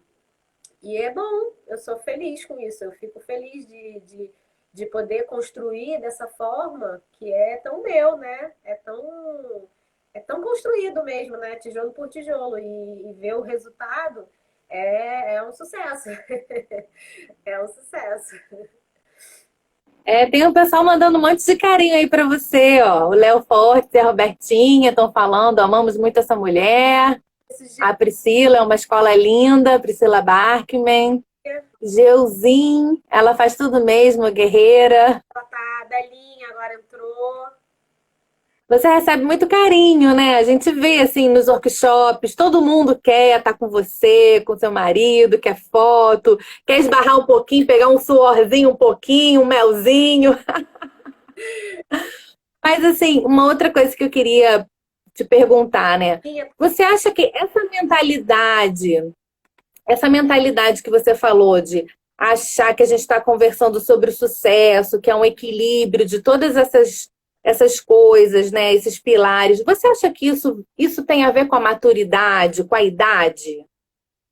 E é bom, eu sou feliz com isso, eu fico feliz de poder construir dessa forma que é tão meu, né? É tão construído mesmo, né? Tijolo por tijolo. E ver o resultado é um sucesso. É um sucesso. Tem o pessoal mandando um monte de carinho aí pra você, ó. O Léo Fortes e a Robertinha estão falando, amamos muito essa mulher. Esses A Priscila é uma escola linda, Priscila Barkman. dias Geuzinho, ela faz tudo mesmo, guerreira. ela tá, a Belinha agora entrou. Você recebe muito carinho, né? A gente vê assim nos workshops, todo mundo quer estar com você, com seu marido, quer foto, quer esbarrar um pouquinho, pegar um suorzinho um pouquinho, um melzinho. Mas assim, uma outra coisa que eu queria te perguntar, né? Você acha que essa mentalidade que você falou de achar que a gente está conversando sobre o sucesso, que é um equilíbrio de todas essas coisas, né? Esses pilares. Você acha que isso tem a ver com a maturidade, com a idade?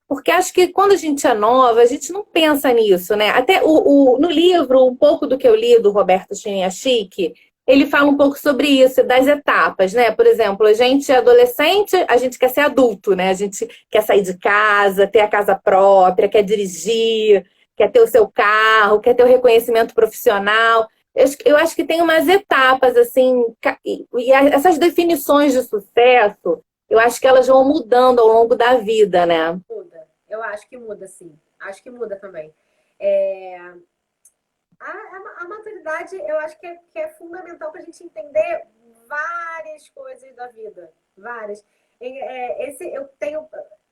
Porque acho que quando a gente é nova, a gente não pensa nisso, né? Até no livro, um pouco do que eu li do Roberto Chiniachik, ele fala um pouco sobre isso, das etapas, né? Por exemplo, a gente é adolescente, a gente quer ser adulto, né? A gente quer sair de casa, ter a casa própria, quer dirigir, quer ter o seu carro, quer ter o reconhecimento profissional. Eu acho que tem umas etapas, assim, e essas definições de sucesso, eu acho que elas vão mudando ao longo da vida, né? Muda. Eu acho que muda, sim. Acho que muda também. É, a maturidade, eu acho que é fundamental para a gente entender várias coisas da vida. Várias. Eu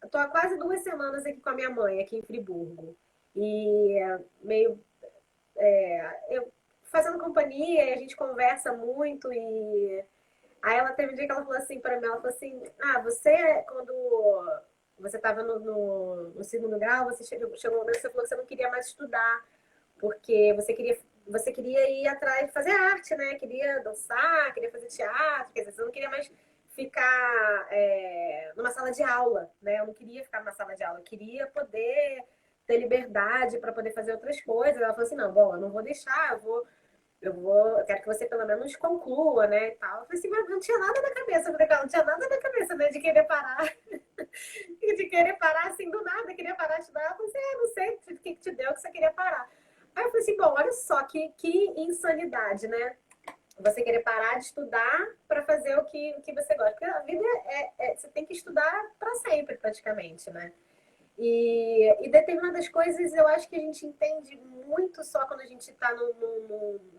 tô há quase 2 semanas aqui com a minha mãe, aqui em Friburgo. E meio. Eu fazendo companhia, e a gente conversa muito. E aí ela teve um dia que ela falou assim para mim, ela falou assim, você, quando você estava no segundo grau, você chegou um momento que você falou que você não queria mais estudar, porque você queria ir atrás, fazer arte, né? Queria dançar, queria fazer teatro, quer dizer, você não queria mais ficar numa sala de aula, né? Eu não queria ficar numa sala de aula, eu queria poder ter liberdade para poder fazer outras coisas. Ela falou assim, não, bom, eu não vou deixar, eu quero que você pelo menos conclua, né, e tal. Eu falei assim, mas não tinha nada na cabeça. Eu falei, não tinha nada na cabeça, né, de querer parar. De querer parar assim do nada, queria parar de estudar. Eu falei assim, não sei o que te deu que você queria parar. Aí eu falei assim, bom, olha só que insanidade, né? Você querer parar de estudar para fazer o que você gosta. Porque a vida você tem que estudar para sempre, praticamente, né? E determinadas coisas eu acho que a gente entende muito só quando a gente está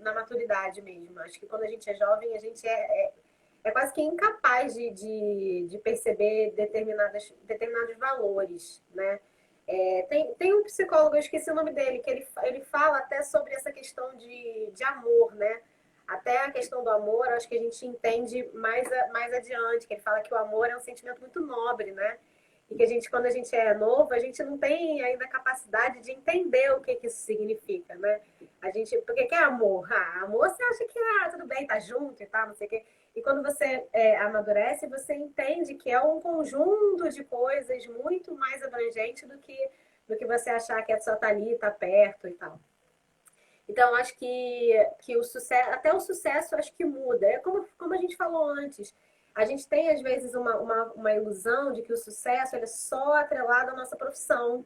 na maturidade mesmo. Acho que quando a gente é jovem, a gente é quase que incapaz de perceber determinados valores, né? Tem um psicólogo, eu esqueci o nome dele, que ele fala até sobre essa questão de amor, né? Até a questão do amor, acho que a gente entende mais adiante, que ele fala que o amor é um sentimento muito nobre, né? E que quando a gente é novo, a gente não tem ainda a capacidade de entender o que isso significa, né? Porque que é amor? Amor você acha que, tudo bem, tá junto e tal, não sei o quê. E quando você amadurece, você entende que é um conjunto de coisas muito mais abrangente do que você achar que é só estar ali, estar perto e tal. Então, acho que o sucesso, até o sucesso, acho que muda. É como a gente falou antes. A gente tem, às vezes, uma ilusão de que o sucesso ele é só atrelado à nossa profissão.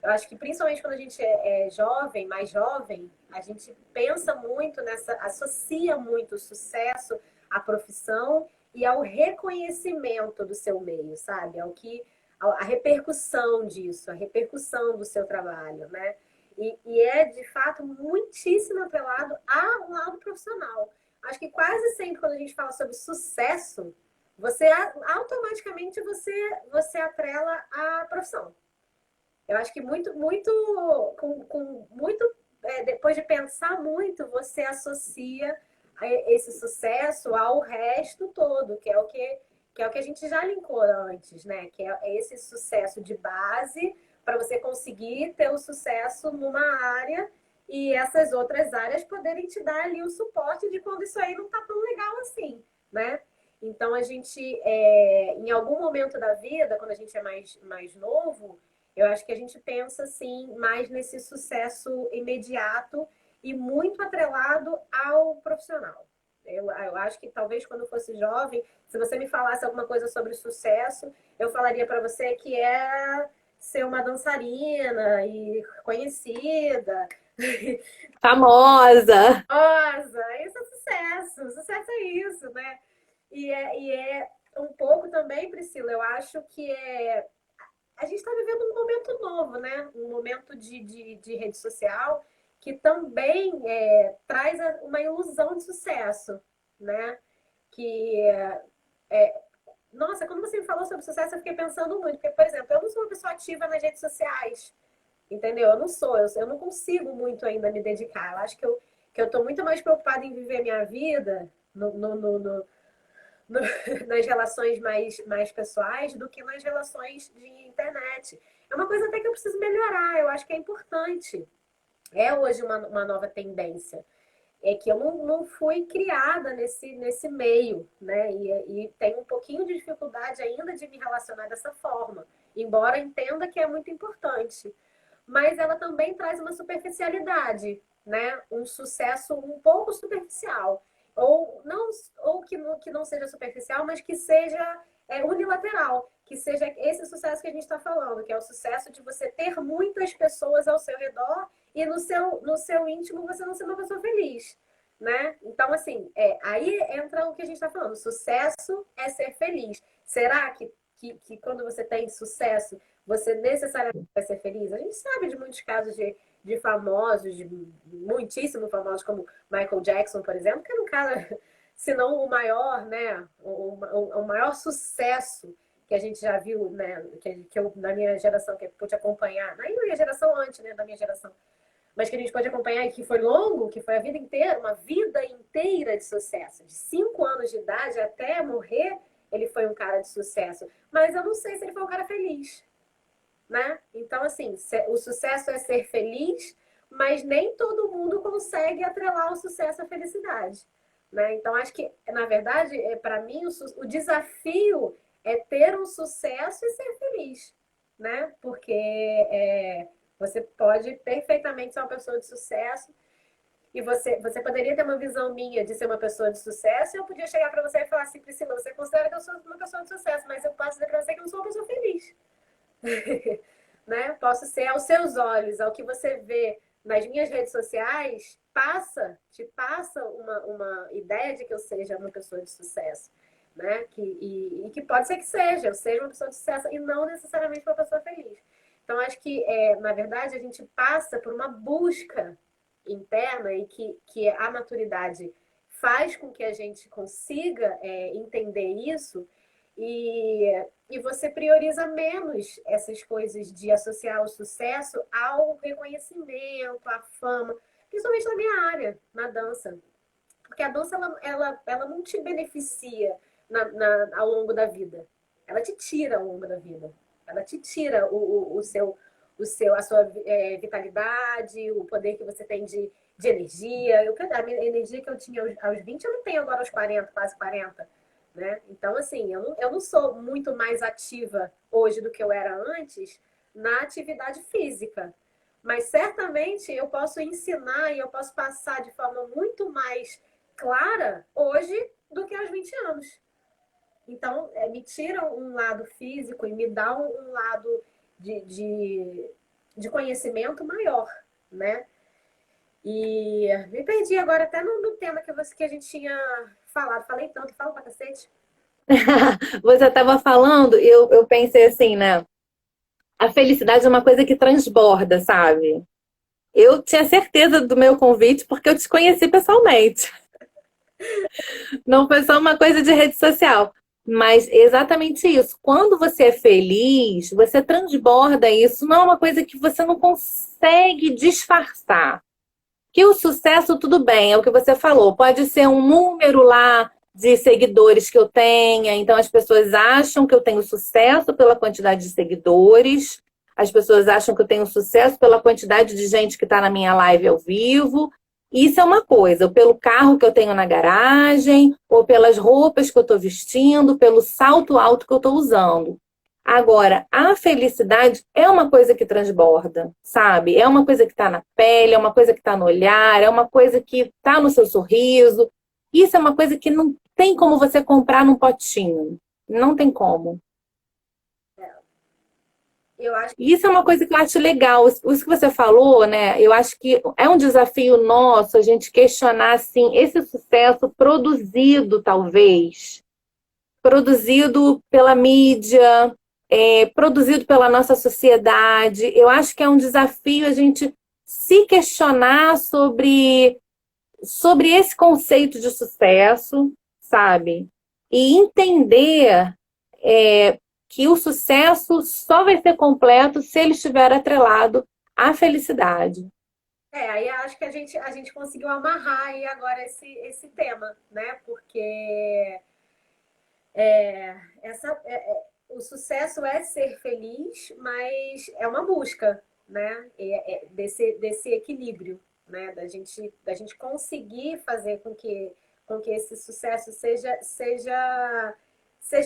Eu acho que, principalmente quando a gente é jovem, mais jovem, a gente pensa muito associa muito o sucesso à profissão e ao reconhecimento do seu meio, sabe? A repercussão disso, a repercussão do seu trabalho, né? E é, de fato, muitíssimo atrelado ao lado profissional. Acho que quase sempre quando a gente fala sobre sucesso, você automaticamente você atrela à profissão. Eu acho que depois de pensar muito, você associa esse sucesso ao resto todo, que é o que a gente já linkou antes, né? Que é esse sucesso de base para você conseguir ter o sucesso numa área e essas outras áreas poderem te dar ali o suporte de quando isso aí não tá tão legal assim, né? Então a gente, em algum momento da vida, quando a gente é mais novo, eu acho que a gente pensa, assim, mais nesse sucesso imediato e muito atrelado ao profissional. Eu acho que talvez quando eu fosse jovem, se você me falasse alguma coisa sobre sucesso, eu falaria para você que é ser uma dançarina e conhecida. Famosa. Nossa, isso é sucesso. Sucesso é isso, né? E é um pouco também, Priscila, eu acho que a gente está vivendo um momento novo, né? Um momento de rede social que também traz uma ilusão de sucesso, né? Que, nossa, quando você me falou sobre sucesso, eu fiquei pensando muito. Porque, por exemplo, eu não sou uma pessoa ativa nas redes sociais, entendeu? Eu não sou, eu não consigo muito ainda me dedicar. Eu acho que eu tô muito mais preocupada em viver a minha vida nas relações mais pessoais do que nas relações de internet. É uma coisa até que eu preciso melhorar, eu acho que é importante. É hoje uma nova tendência. É que eu não fui criada nesse meio, né? E tenho um pouquinho de dificuldade ainda de me relacionar dessa forma, embora entenda que é muito importante. Mas ela também traz uma superficialidade, né? Um sucesso um pouco superficial. Ou que não seja superficial, mas que seja unilateral, que seja esse sucesso que a gente está falando, que é o sucesso de você ter muitas pessoas ao seu redor e no seu íntimo você não ser uma pessoa feliz, né? Então, assim, aí entra o que a gente está falando. Sucesso é ser feliz. Será que quando você tem sucesso, você necessariamente vai ser feliz? A gente sabe de muitos casos de famosos, de muitíssimo famosos, como Michael Jackson, por exemplo, que era um cara, se não o maior, né? O maior sucesso que a gente já viu, né? Que eu, na minha geração, que eu pude acompanhar, na minha geração antes, né? Da minha geração, mas que a gente pode acompanhar e que foi longo, que foi a vida inteira, uma vida inteira de sucesso. De 5 anos de idade até morrer, ele foi um cara de sucesso. Mas eu não sei se ele foi um cara feliz, né? Então, assim, o sucesso é ser feliz, mas nem todo mundo consegue atrelar o sucesso à felicidade, né? Então, acho que, na verdade, para mim, o desafio é ter um sucesso e ser feliz, né? Porque você pode perfeitamente ser uma pessoa de sucesso e você poderia ter uma visão minha de ser uma pessoa de sucesso e eu podia chegar para você e falar assim, Priscila, você considera que eu sou uma pessoa de sucesso, mas eu posso dizer para você que eu não sou uma pessoa feliz. Né? Posso ser aos seus olhos, ao que você vê nas minhas redes sociais, te passa uma ideia de que eu seja uma pessoa de sucesso, né? E que pode ser que eu seja uma pessoa de sucesso e não necessariamente uma pessoa feliz. Então, acho que, na verdade, a gente passa por uma busca interna e que a maturidade faz com que a gente consiga entender isso e você prioriza menos essas coisas de associar o sucesso ao reconhecimento, à fama, principalmente na minha área, na dança. Porque a dança, ela não te beneficia ao longo da vida. Ela te tira ao longo da vida. Ela te tira a sua vitalidade, o poder que você tem de energia. A minha energia que eu tinha aos 20, eu não tenho agora aos 40, quase 40. Né? Então, assim, eu não sou muito mais ativa hoje do que eu era antes na atividade física. Mas certamente eu posso ensinar e eu posso passar de forma muito mais clara hoje do que aos 20 anos. Então, me tira um lado físico e me dá um lado de conhecimento maior, né? E me perdi agora até no tema que a gente tinha falado. Falei tanto, falo pra cacete. Você estava falando, eu pensei assim, né? A felicidade é uma coisa que transborda, sabe? Eu tinha certeza do meu convite porque eu te conheci pessoalmente. Não foi só uma coisa de rede social. Mas exatamente isso. Quando você é feliz, você transborda isso. Não é uma coisa que você não consegue disfarçar. Que o sucesso, tudo bem, é o que você falou. Pode ser um número lá de seguidores que eu tenha. Então as pessoas acham que eu tenho sucesso pela quantidade de seguidores. As pessoas acham que eu tenho sucesso pela quantidade de gente que está na minha live ao vivo. Isso é uma coisa, ou pelo carro que eu tenho na garagem, ou pelas roupas que eu estou vestindo, pelo salto alto que eu estou usando. Agora, a felicidade é uma coisa que transborda, sabe? É uma coisa que está na pele, é uma coisa que está no olhar, é uma coisa que está no seu sorriso. Isso é uma coisa que não tem como você comprar num potinho. Não tem como. Eu acho E isso é uma coisa que eu acho legal. Isso que você falou, né? Eu acho que é um desafio nosso a gente questionar, assim, esse sucesso produzido, talvez, produzido pela mídia, produzido pela nossa sociedade. Eu acho que é um desafio a gente se questionar sobre esse conceito de sucesso, sabe? E entender que o sucesso só vai ser completo se ele estiver atrelado à felicidade. aí acho que a gente conseguiu amarrar aí agora esse tema, né? Porque o sucesso é ser feliz, mas é uma busca, né? Desse equilíbrio, né? Da gente conseguir fazer com que esse sucesso seja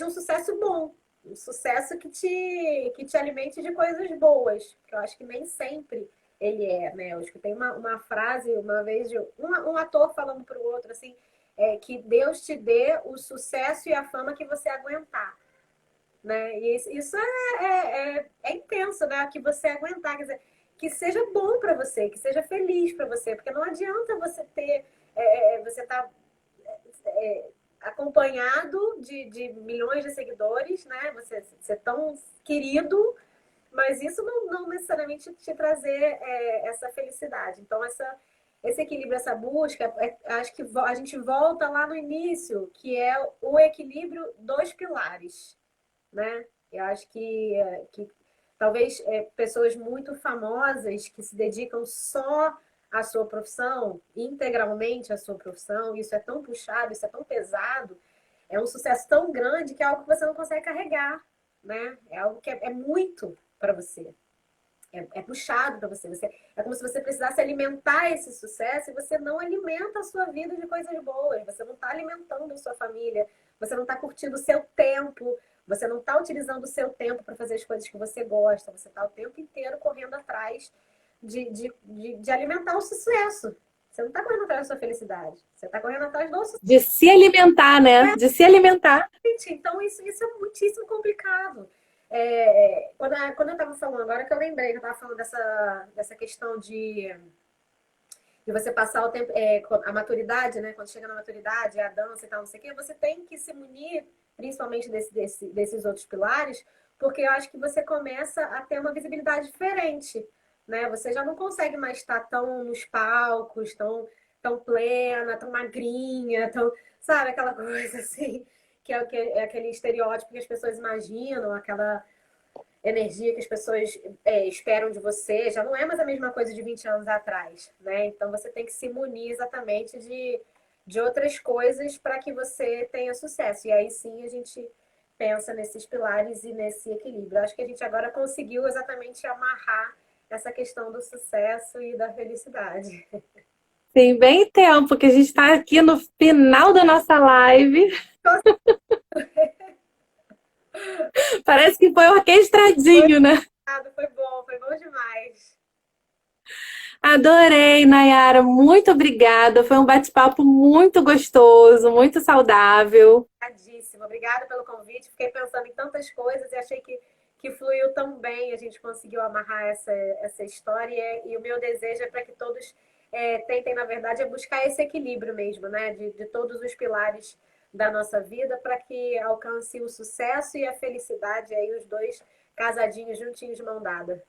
um sucesso bom, um sucesso que te alimente de coisas boas, que eu acho que nem sempre ele é, né? Eu acho que tem uma frase uma vez de um ator falando para o outro assim, que Deus te dê o sucesso e a fama que você aguentar, né? E isso é intenso, né? Que você aguentar, quer dizer, que seja bom para você, que seja feliz para você, porque não adianta você ter, você tá acompanhado de milhões de seguidores, né? Você ser tão querido, mas isso não necessariamente te trazer essa felicidade. Então, esse equilíbrio, essa busca, acho que a gente volta lá no início, que é o equilíbrio dos pilares, né? Eu acho que talvez pessoas muito famosas que se dedicam só à sua profissão, integralmente à sua profissão, isso é tão puxado, isso é tão pesado, é um sucesso tão grande que é algo que você não consegue carregar, né? É algo que é muito para você. É puxado para você. É como se você precisasse alimentar esse sucesso e você não alimenta a sua vida de coisas boas. Você não está alimentando a sua família. Você não está curtindo o seu tempo. Você não está utilizando o seu tempo para fazer as coisas que você gosta. Você está o tempo inteiro correndo atrás de alimentar o sucesso. Você não está correndo atrás da sua felicidade. Você está correndo atrás do sucesso. De se alimentar, né? De se alimentar. Então, isso é muitíssimo complicado. Quando eu estava falando, agora que eu lembrei que eu estava falando dessa questão de você passar o tempo, a maturidade, né? Quando chega na maturidade, a dança e tal, não sei o quê, você tem que se munir, principalmente desses outros pilares, porque eu acho que você começa a ter uma visibilidade diferente, né? Você já não consegue mais estar tão nos palcos, tão plena, tão magrinha, sabe, aquela coisa assim, que é aquele estereótipo que as pessoas imaginam, aquela energia que as pessoas esperam de você, já não é mais a mesma coisa de 20 anos atrás, né? Então você tem que se munir exatamente de outras coisas para que você tenha sucesso. E aí sim a gente pensa nesses pilares e nesse equilíbrio. Acho que a gente agora conseguiu exatamente amarrar essa questão do sucesso e da felicidade. Tem bem tempo que a gente está aqui no final da nossa live. Parece que foi orquestradinho, né? Foi bom demais. Adorei, Nayara. Muito obrigada. Foi um bate-papo muito gostoso, muito saudável. Obrigadíssima. Obrigada pelo convite. Fiquei pensando em tantas coisas e achei que fluiu tão bem. A gente conseguiu amarrar essa história e o meu desejo é para que todos tentem, na verdade, é buscar esse equilíbrio mesmo, né? De todos os pilares da nossa vida para que alcance o sucesso e a felicidade, aí os dois casadinhos, juntinhos de mão dada.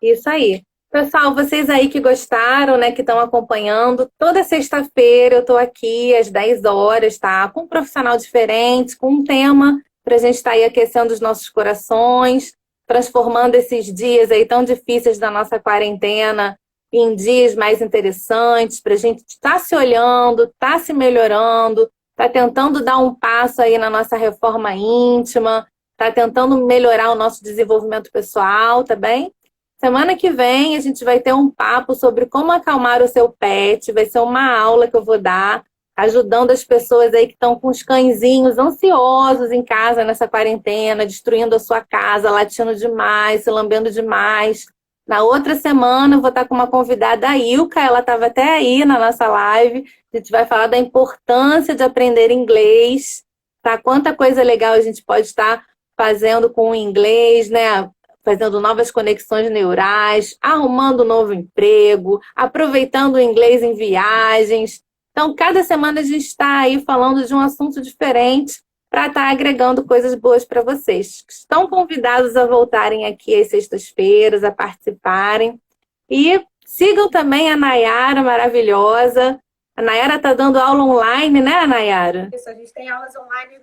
Isso aí. Pessoal, vocês aí que gostaram, né, que estão acompanhando, toda sexta-feira eu tô aqui às 10 horas, tá? Com um profissional diferente, com um tema para a gente estar aí aquecendo os nossos corações, transformando esses dias aí tão difíceis da nossa quarentena em dias mais interessantes, para a gente estar se olhando, estar se melhorando, tá tentando dar um passo aí na nossa reforma íntima, tá tentando melhorar o nosso desenvolvimento pessoal, tá bem? Semana que vem a gente vai ter um papo sobre como acalmar o seu pet. Vai ser uma aula que eu vou dar, ajudando as pessoas aí que estão com os cãezinhos ansiosos em casa nessa quarentena, destruindo a sua casa, latindo demais, se lambendo demais. Na outra semana eu vou estar com uma convidada, a Ilka, ela estava até aí na nossa live. A gente vai falar da importância de aprender inglês, tá? Quanta coisa legal a gente pode estar fazendo com o inglês, né? Fazendo novas conexões neurais, arrumando um novo emprego, aproveitando o inglês em viagens. Então, cada semana a gente está aí falando de um assunto diferente para estar agregando coisas boas para vocês. Estão convidados a voltarem aqui às sextas-feiras, a participarem. E sigam também a Nayara, maravilhosa. A Nayara está dando aula online, né, Nayara? Isso, a gente tem aulas online.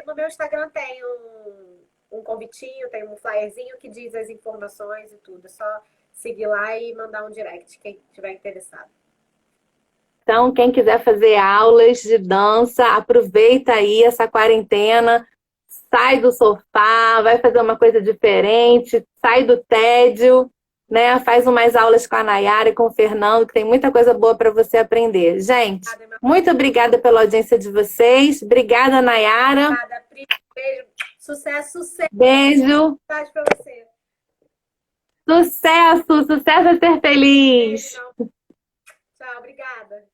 No meu Instagram tem um convitinho, tem um flyerzinho que diz as informações e tudo. É só seguir lá e mandar um direct, quem estiver interessado. Então, quem quiser fazer aulas de dança, aproveita aí essa quarentena, sai do sofá, vai fazer uma coisa diferente, sai do tédio, né? Faz umas aulas com a Nayara e com o Fernando, que tem muita coisa boa para você aprender. Gente, muito obrigada pela audiência de vocês. Obrigada, Nayara. Obrigada, Pri. Beijo. Sucesso, sucesso. Beijo. Para você. Sucesso, sucesso é ser feliz. Beijo. Tchau, obrigada.